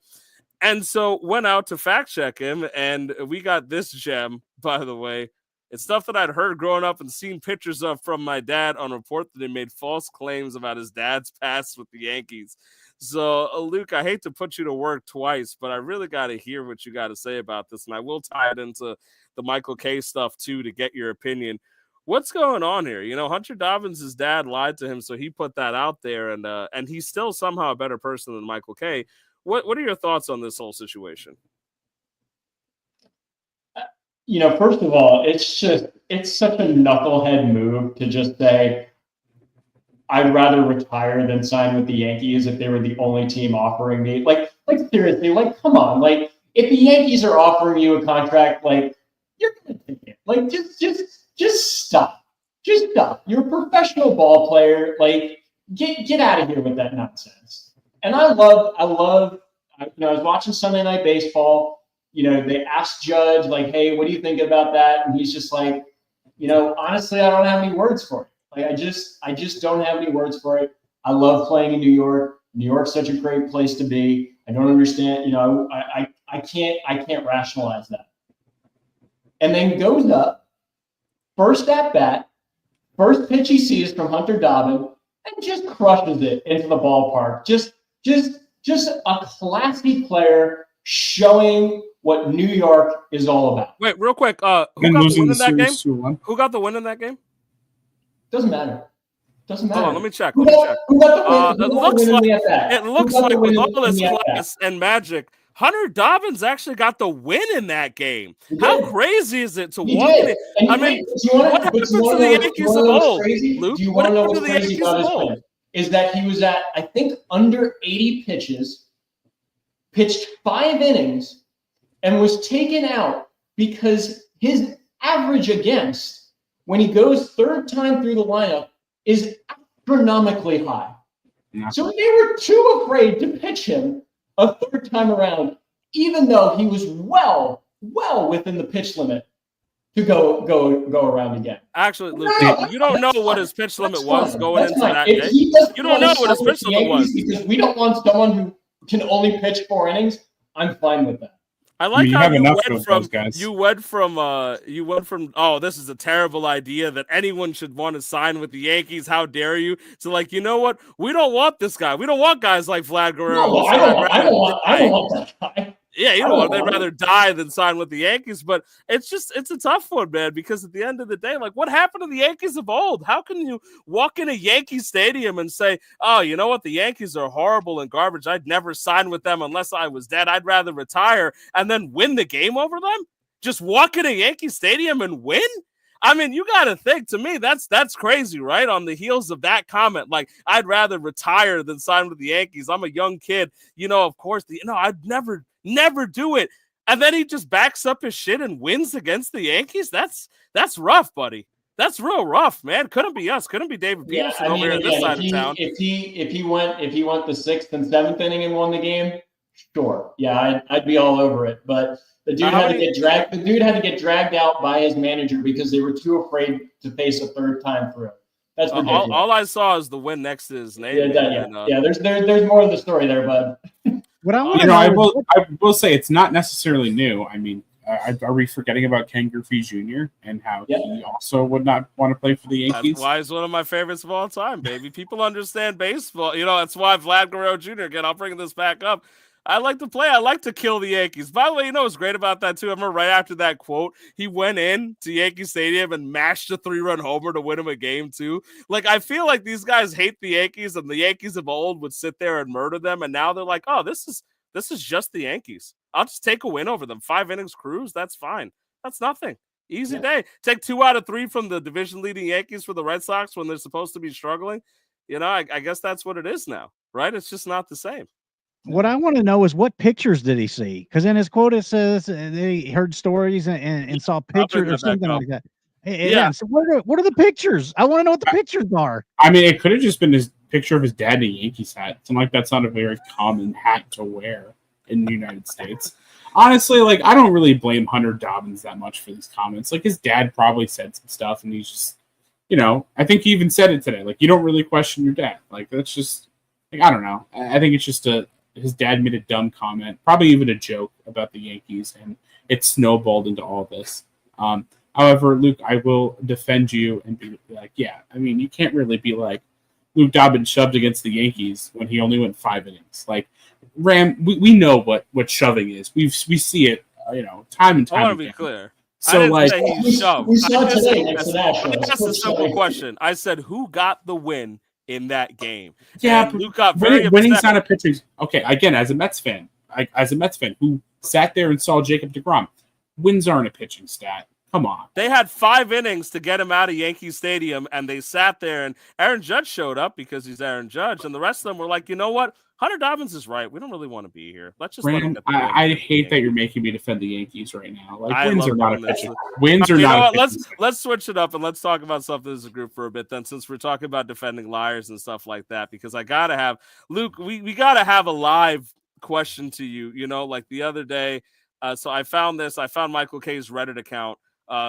and so went out to fact check him, and we got this gem, by the way. It's stuff that I'd heard growing up and seen pictures of from my dad on a report that he made false claims about his dad's past with the Yankees. So, Luke, I hate to put you to work twice, but I really got to hear what you got to say about this. And I will tie it into the Michael K stuff, too, to get your opinion. What's going on here? Hunter Dobbins' dad lied to him, so he put that out there, and he's still somehow a better person than Michael K. What are your thoughts on this whole situation? first of all, it's such a knucklehead move to just say, I'd rather retire than sign with the Yankees if they were the only team offering me. Like seriously, like, come on. Like, if the Yankees are offering you a contract, like, you're going to take it. Like, just stop. Just stop. You're a professional ball player. Like, get out of here with that nonsense. And I was watching Sunday Night Baseball. They asked Judge, like, hey, what do you think about that? And he's just like, honestly, I don't have any words for it. Like, I just don't have any words for it. I love playing in New York. New York's such a great place to be. I don't understand. I can't rationalize that. And then goes up, first at bat, first pitch he sees from Hunter Dobbins, and just crushes it into the ballpark. Just a classy player showing what New York is all about. Wait, real quick. Who got the win in that game? Who got the win in that game? Doesn't matter. Hold on, let me check. Who got the win? It looks like with all this class and magic, Hunter Dobbins actually got the win in that game. How crazy is it to walk in? I mean, what happened to the Yankees of old, Luke? Do you want to know what's crazy about his win? Is that he was at, I think, under 80 pitches, pitched 5 innings, and was taken out because his average against, when he goes third time through the lineup, is astronomically high. Yeah. So they were too afraid to pitch him a third time around, even though he was well within the pitch limit to go around again. Actually, Luke, you don't know what his pitch limit was going into that game. You don't know what his pitch limit was. Because we don't want someone who can only pitch 4 innings. I'm fine with that. I like how you went from oh, this is a terrible idea that anyone should want to sign with the Yankees. How dare you? To like, you know what? We don't want this guy. We don't want guys like Vlad Guerrero. No, I don't want that guy. Yeah, you know what? They'd rather die than sign with the Yankees. But it's a tough one, man, because at the end of the day, like, what happened to the Yankees of old? How can you walk in a Yankee stadium and say, oh, you know what? The Yankees are horrible and garbage. I'd never sign with them unless I was dead. I'd rather retire and then win the game over them? Just walk in a Yankee stadium and win? I mean, you got to think, to me, that's crazy, right? On the heels of that comment, like, I'd rather retire than sign with the Yankees. I'm a young kid. Of course, I'd never do it. And then he just backs up his shit and wins against the Yankees. That's rough, buddy. That's real rough, man. Couldn't be us. Couldn't be David Peterson over here on this side of town. If he went the 6th and 7th inning and won the game, sure. Yeah, I'd be all over it. But the dude had to get dragged. The dude had to get dragged out by his manager because they were too afraid to face a third time through. That's ridiculous. All I saw is the win next to his name. Yeah. There's more of the story there, bud. What I will say it's not necessarily new. I mean, are we forgetting about Ken Griffey Jr. and how he also would not want to play for the Yankees? That's why he's one of my favorites of all time, baby. People understand baseball. That's why Vlad Guerrero Jr. Again, I'll bring this back up. I like to play. I like to kill the Yankees. By the way, what's great about that too? I remember right after that quote, he went in to Yankee Stadium and mashed a 3-run homer to win him a game too. Like, I feel like these guys hate the Yankees, and the Yankees of old would sit there and murder them, and now they're like, oh, this is just the Yankees. I'll just take a win over them. 5 innings cruise, that's fine. That's nothing. Easy day. Take 2 out of 3 from the division-leading Yankees for the Red Sox when they're supposed to be struggling. I guess that's what it is now, right? It's just not the same. What I want to know is what pictures did he see? Because in his quote it says he heard stories and saw pictures or something like that. Yeah. So what are the pictures? I want to know what the pictures are. I mean, it could have just been his picture of his dad in a Yankees hat. Something like that's not a very common hat to wear in the United States. Honestly, like, I don't really blame Hunter Dobbins that much for these comments. Like, his dad probably said some stuff, and he's just, I think he even said it today. Like, you don't really question your dad. Like, that's just, like, I don't know. I think it's just his dad made a dumb comment, probably even a joke about the Yankees, and it snowballed into all this. However, Luke, I will defend you and be like, yeah, I mean, you can't really be like, Luke Dobbins shoved against the Yankees when he only went 5 innings. Like, Ram, we know what shoving is. We see it, time and time. I want to be clear. So, like, we saw today next to Nationals. That's a simple question. I said, who got the win in that game? Yeah, and Luke got very winning's not a pitcher. Okay, again, as a Mets fan who sat there and saw Jacob deGrom, Wins aren't a pitching stat. Come on. They had 5 innings to get him out of Yankee Stadium, and they sat there, and Aaron Judge showed up because he's Aaron Judge, and the rest of them were like, you know what? Hunter Dobbins is right. We don't really want to be here. Let's just Brandon, I hate that you're making me defend the Yankees right now. Like, wins are not a pitching. Wins are not. Let's switch it up and let's talk about something as a group for a bit. Then, since we're talking about defending liars and stuff like that, because I gotta have Luke. We gotta have a live question to you. You know, like the other day. So I found this. I found Michael K's Reddit account.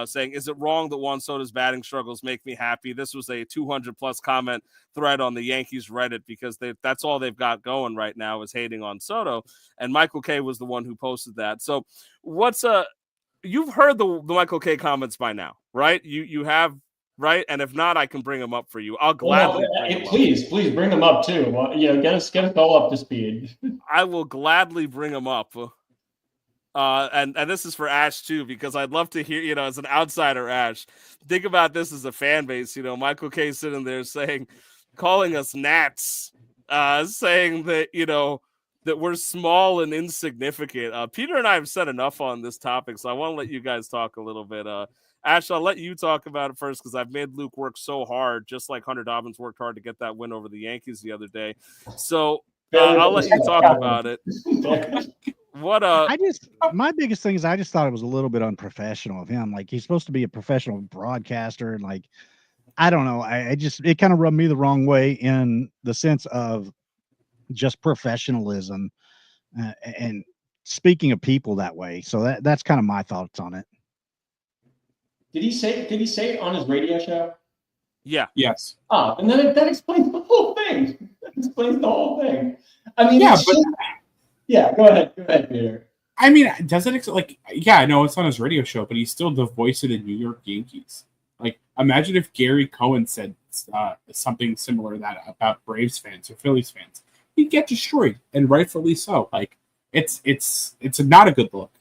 Saying, is it wrong that Juan Soto's batting struggles make me happy? This was a 200+ comment thread on the Yankees Reddit because that's all they've got going right now is hating on Soto. And Michael K was the one who posted that. So you've heard the Michael K comments by now, right? You have, right? And if not, I can bring them up for you. I'll gladly please bring them up too. Well, get us all up to speed. I will gladly bring them up. And this is for Ash too, because I'd love to hear, as an outsider, Ash, think about this as a fan base. Michael K sitting there calling us gnats, saying that, that we're small and insignificant. Peter and I have said enough on this topic, so I want to let you guys talk a little bit. Ash, I'll let you talk about it first because I've made Luke work so hard, just like Hunter Dobbins worked hard to get that win over the Yankees the other day. So I'll let you talk about it. My biggest thing is I just thought it was a little bit unprofessional of him. Like, he's supposed to be a professional broadcaster, and like, I don't know. It kind of rubbed me the wrong way in the sense of just professionalism and speaking of people that way. So that's kind of my thoughts on it. Did he say it on his radio show? Yeah. Yes. And then that explains the whole thing. I mean, yeah, go ahead, Peter. I mean, does it I know it's on his radio show, but he's still the voice of the New York Yankees. Like, imagine if Gary Cohen said something similar to that about Braves fans or Phillies fans. He'd get destroyed, and rightfully so. Like, it's not a good look.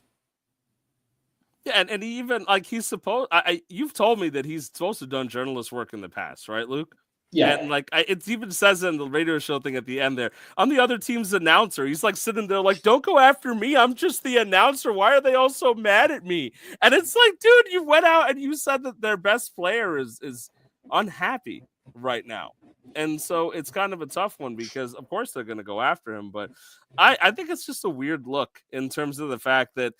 Yeah, and he even, like, he's supposed. You've told me that he's supposed to have done journalist work in the past, right, Luke? Yeah, and like it even says in the radio show thing at the end there, I'm the other team's announcer. He's like sitting there like, don't go after me. I'm just the announcer. Why are they all so mad at me? And it's like, dude, you went out and you said that their best player is unhappy right now. And so it's kind of a tough one because, of course, they're going to go after him. But I think it's just a weird look in terms of the fact that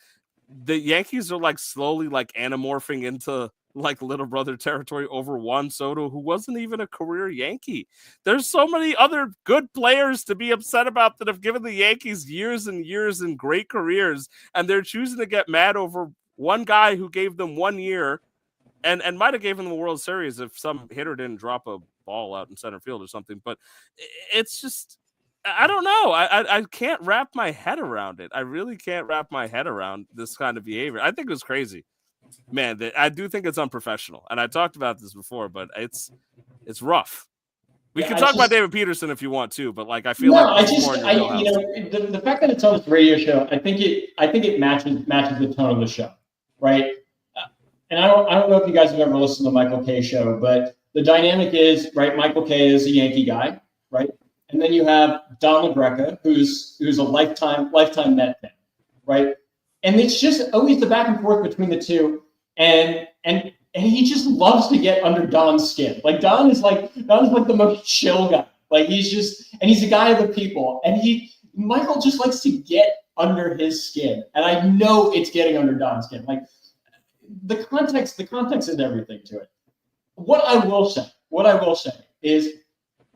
the Yankees are like slowly like anamorphing into like little brother territory over Juan Soto, who wasn't even a career Yankee. There's so many other good players to be upset about that have given the Yankees years and years and great careers, and they're choosing to get mad over one guy who gave them 1 year and might have given them the World Series if some hitter didn't drop a ball out in center field or something. But it's just, I don't know. I can't wrap my head around it. I really can't wrap my head around this kind of behavior. I think it was crazy. Man, I do think it's unprofessional, and I talked about this before, but it's rough. We can talk about David Peterson if you want to, but like I feel the fact that it's on this radio show, I think it matches the tone of the show, right? And I don't know if you guys have ever listened to the Michael K show, but the dynamic is, right, Michael K is a Yankee guy, right? And then you have Don LaGreca, who's a lifetime Met fan, right? And it's just always the back and forth between the two. And he just loves to get under Don's skin. Like Don is like the most chill guy. Like he's a guy of the people. And Michael just likes to get under his skin. And I know it's getting under Don's skin. Like the context is everything to it. What I will say is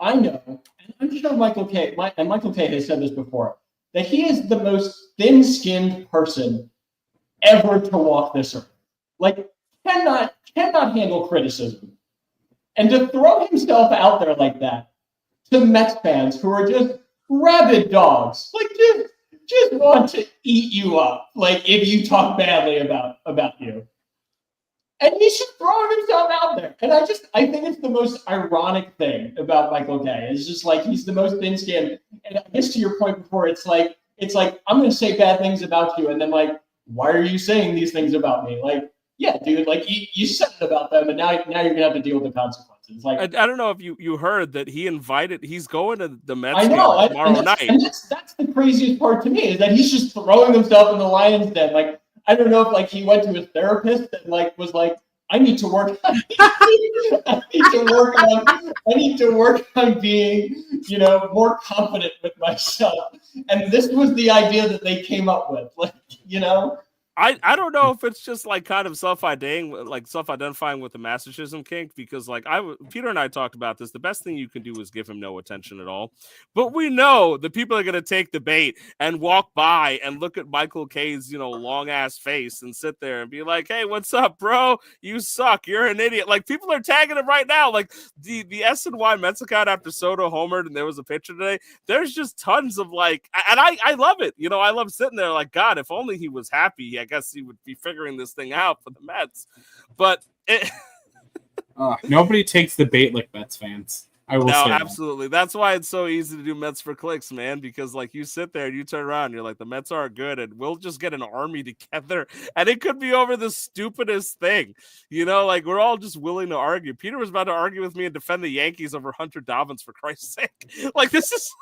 I know, and I'm sure Michael K has said this before, that he is the most thin-skinned person ever to walk this earth. Like, cannot handle criticism. And to throw himself out there like that to Mets fans who are just rabid dogs, like just want to eat you up, like if you talk badly about you. And he's just throwing himself out there. And I think it's the most ironic thing about Michael K. It's just like he's the most thin-skinned. And I guess to your point before, it's like I'm going to say bad things about you, and then like, why are you saying these things about me? Like, yeah, dude, like you said it about them, and now you're going to have to deal with the consequences. Like, I don't know if you heard that he's going to the Mets game tomorrow night. And that's the craziest part to me, is that he's just throwing himself in the Lions' den. Like, I don't know if like he went to his therapist and like was like, I need to work. I need to work on being, more confident with myself. And this was the idea that they came up with, I don't know if it's just like kind of self-identifying with the masochism kink, because like Peter and I talked about this. The best thing you can do is give him no attention at all. But we know the people are going to take the bait and walk by and look at Michael K's, long ass face and sit there and be like, "Hey, what's up, bro? You suck. You're an idiot." Like people are tagging him right now. Like the SNY Mets account after Soto homered and there was a picture today. There's just tons of like, and I love it. I love sitting there like, God, if only he was happy. I guess he would be figuring this thing out for the Mets, but nobody takes the bait like Mets fans. I will say absolutely. That's why it's so easy to do Mets for clicks, man. Because like you sit there and you turn around, and you're like, the Mets aren't good, and we'll just get an army together, and it could be over the stupidest thing. Like we're all just willing to argue. Peter was about to argue with me and defend the Yankees over Hunter Dobbins, for Christ's sake. Like this is.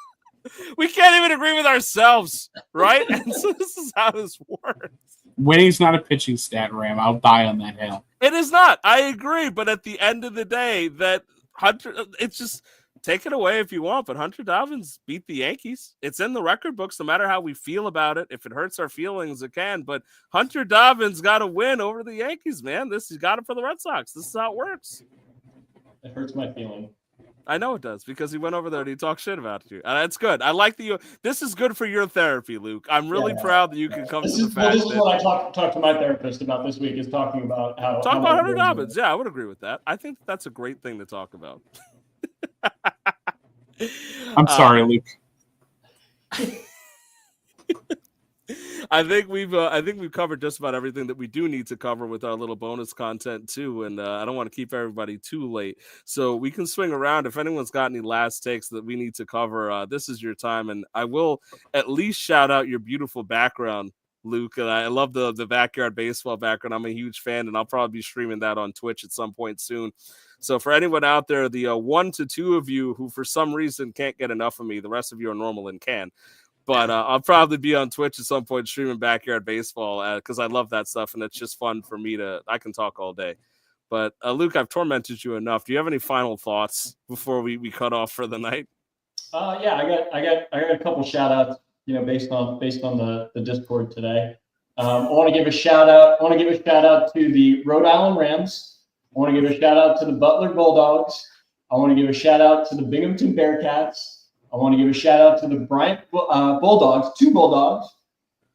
We can't even agree with ourselves, right? And so this is how this works. Winning's not a pitching stat, Ram. I'll die on that hill. It is not. I agree. But at the end of the day, that Hunter, it's just take it away if you want. But Hunter Dobbins beat the Yankees. It's in the record books, no matter how we feel about it. If it hurts our feelings, it can. But Hunter Dobbins got a win over the Yankees, man. He got it for the Red Sox. This is how it works. It hurts my feeling. I know it does, because he went over there and he talked shit about you. And that's good. I like this is good for your therapy, Luke. I'm really proud that you can come to the fact this is what I talk to my therapist about this week, is talking about how... Talk about Hunter Dobbins. Yeah, I would agree with that. I think that's a great thing to talk about. I'm sorry, Luke. I think we've covered just about everything that we do need to cover with our little bonus content too, and I don't want to keep everybody too late, so we can swing around. If anyone's got any last takes that we need to cover, this is your time, and I will at least shout out your beautiful background, Luke. And I love the backyard baseball background. I'm a huge fan, and I'll probably be streaming that on Twitch at some point soon. So for anyone out there, the 1 to 2 of you who for some reason can't get enough of me, the rest of you are normal and can. But I'll probably be on Twitch at some point streaming backyard baseball, because I love that stuff, and it's just fun for me I can talk all day. But Luke, I've tormented you enough. Do you have any final thoughts before we cut off for the night? Yeah, I got a couple shout outs, based on the Discord today. I want to give a shout out to the Rhode Island Rams. I want to give a shout out to the Butler Bulldogs. I want to give a shout out to the Binghamton Bearcats. I want to give a shout out to the Bryant Bulldogs, 2 Bulldogs.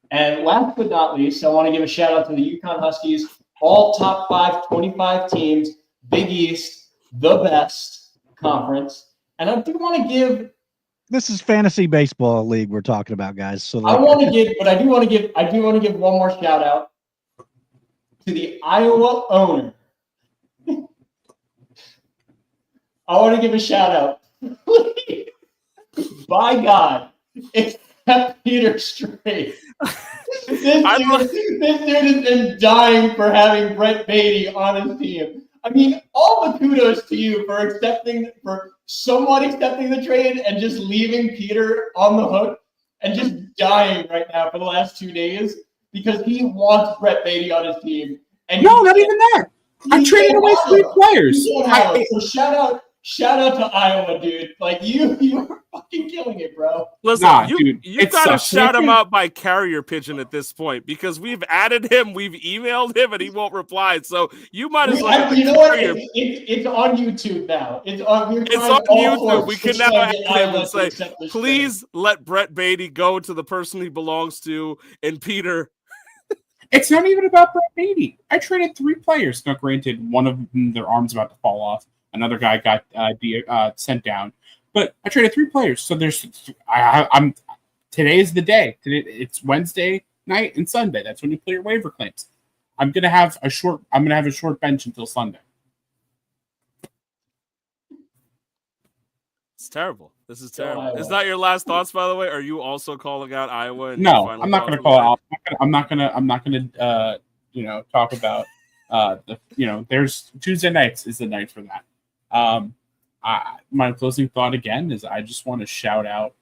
And last but not least, I want to give a shout out to the Yukon Huskies, all top 5, 25 teams, Big East, the best conference. And I do want to give. This is fantasy baseball league we're talking about, guys. So I do want to give one more shout out to the Iowa owner. I want to give a shout out. By God, it's Peter Straight. This dude has been dying for having Brett Beatty on his team. I mean, all the kudos to you for somewhat accepting the trade and just leaving Peter on the hook and just dying right now for the last 2 days because he wants Brett Beatty on his team. And no, not even that. I traded away 3 players. So shout out to Iowa, dude. Like you are fucking killing it, bro. Listen, you gotta shout him out by carrier pigeon at this point because we've added him, we've emailed him, and he won't reply. So you might as well. You know what? It's on YouTube now. It's on YouTube. We can now add him and say, please let Brett Beatty go to the person he belongs to. And Peter. It's not even about Brett Beatty. I traded 3 players. Now, granted, one of them, their arm's about to fall off. Another guy got sent down, but I traded 3 players. So today is the day. It's Wednesday night and Sunday. That's when you play your waiver claims. I'm gonna have a short bench until Sunday. It's terrible. This is terrible. Is that your last thoughts, by the way? Are you also calling out Iowa? No, I'm not going to call it out. I'm not going to talk about there's Tuesday nights is the night for that. My closing thought again is I just want to shout out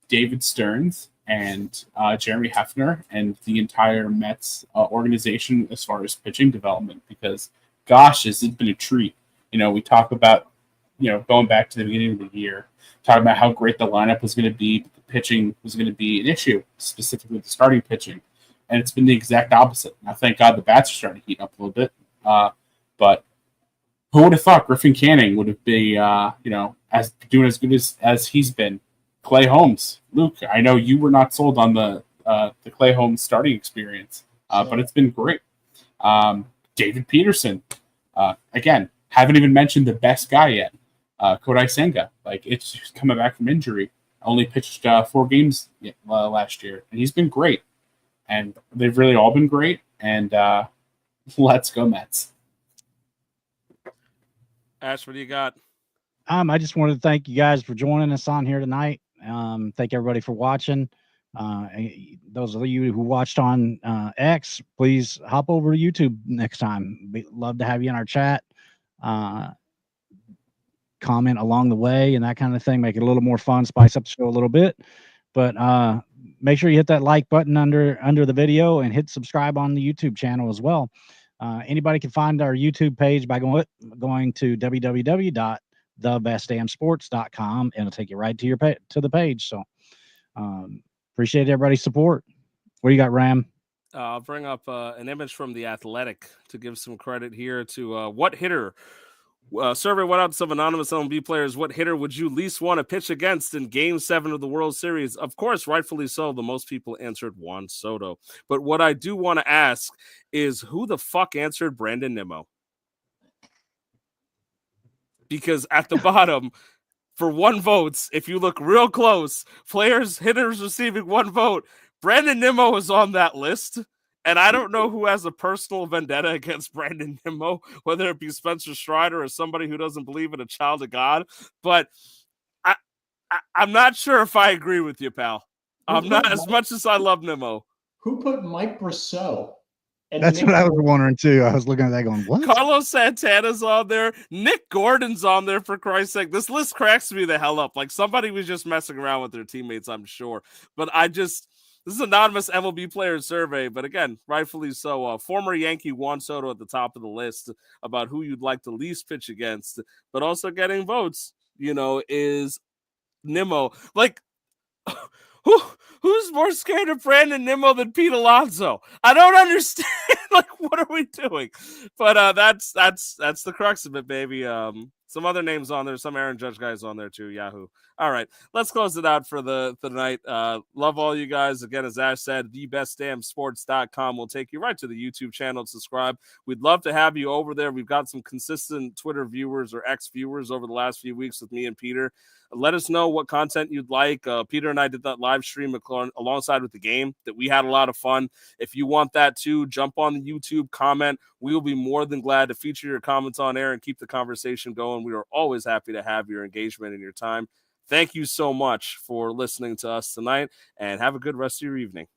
David Stearns and Jeremy Hefner and the entire Mets organization as far as pitching development, because gosh, has it been a treat. We talk about, going back to the beginning of the year, talking about how great the lineup was going to be, but the pitching was going to be an issue, specifically the starting pitching. And it's been the exact opposite. Now, thank God the bats are starting to heat up a little bit. But who would have thought Griffin Canning would have been, as doing as good as he's been? Clay Holmes. Luke, I know you were not sold on the Clay Holmes starting experience, but it's been great. David Peterson. Again, haven't even mentioned the best guy yet. Kodai Senga. It's just coming back from injury. Only pitched 4 games last year, and he's been great. And they've really all been great. And let's go Mets. Ash, what do you got? I just wanted to thank you guys for joining us on here tonight. Thank everybody for watching. Those of you who watched on X, please hop over to YouTube next time. We'd love to have you in our chat. Comment along the way and that kind of thing. Make it a little more fun, spice up the show a little bit. But make sure you hit that like button under the video and hit subscribe on the YouTube channel as well. Anybody can find our YouTube page by going to www.thebestdamnsports.com, and it'll take you right to the page. So appreciate everybody's support. What do you got, Ram? I'll bring up an image from The Athletic to give some credit here to what hitter. Survey went out to some anonymous MLB players. What hitter would you least want to pitch against in Game 7 of the World Series? Of course, rightfully so, the most people answered Juan Soto. But what I do want to ask is, who the fuck answered Brandon Nimmo? Because at the bottom, for 1 vote, if you look real close, hitters receiving 1 vote, Brandon Nimmo is on that list. And I don't know who has a personal vendetta against Brandon Nimmo, whether it be Spencer Strider or somebody who doesn't believe in a child of God. But I'm not sure if I agree with you, pal. I'm not, as much as I love Nimmo. Who put Mike Brosseau? That's what I was wondering too. I was looking at that going, what? Carlos Santana's on there. Nick Gordon's on there, for Christ's sake. This list cracks me the hell up. Somebody was just messing around with their teammates, I'm sure. But this is an anonymous MLB player survey, but again, rightfully so. Former Yankee Juan Soto at the top of the list about who you'd like to least pitch against, but also getting votes, is Nimmo. Who's more scared of Brandon Nimmo than Pete Alonso? I don't understand. What are we doing? But that's the crux of it, baby. Some other names on there, some Aaron Judge guys on there too. Yahoo. All right, let's close it out for the night. Love all you guys. Again, as Ash said, thebestdamnsports.com will take you right to the YouTube channel. Subscribe. We'd love to have you over there. We've got some consistent Twitter viewers or X viewers over the last few weeks with me and Peter. Let us know what content you'd like. Peter and I did that live stream alongside with the game that we had a lot of fun. If you want that too, jump on the YouTube, comment. We will be more than glad to feature your comments on air and keep the conversation going. We are always happy to have your engagement and your time. Thank you so much for listening to us tonight, and have a good rest of your evening.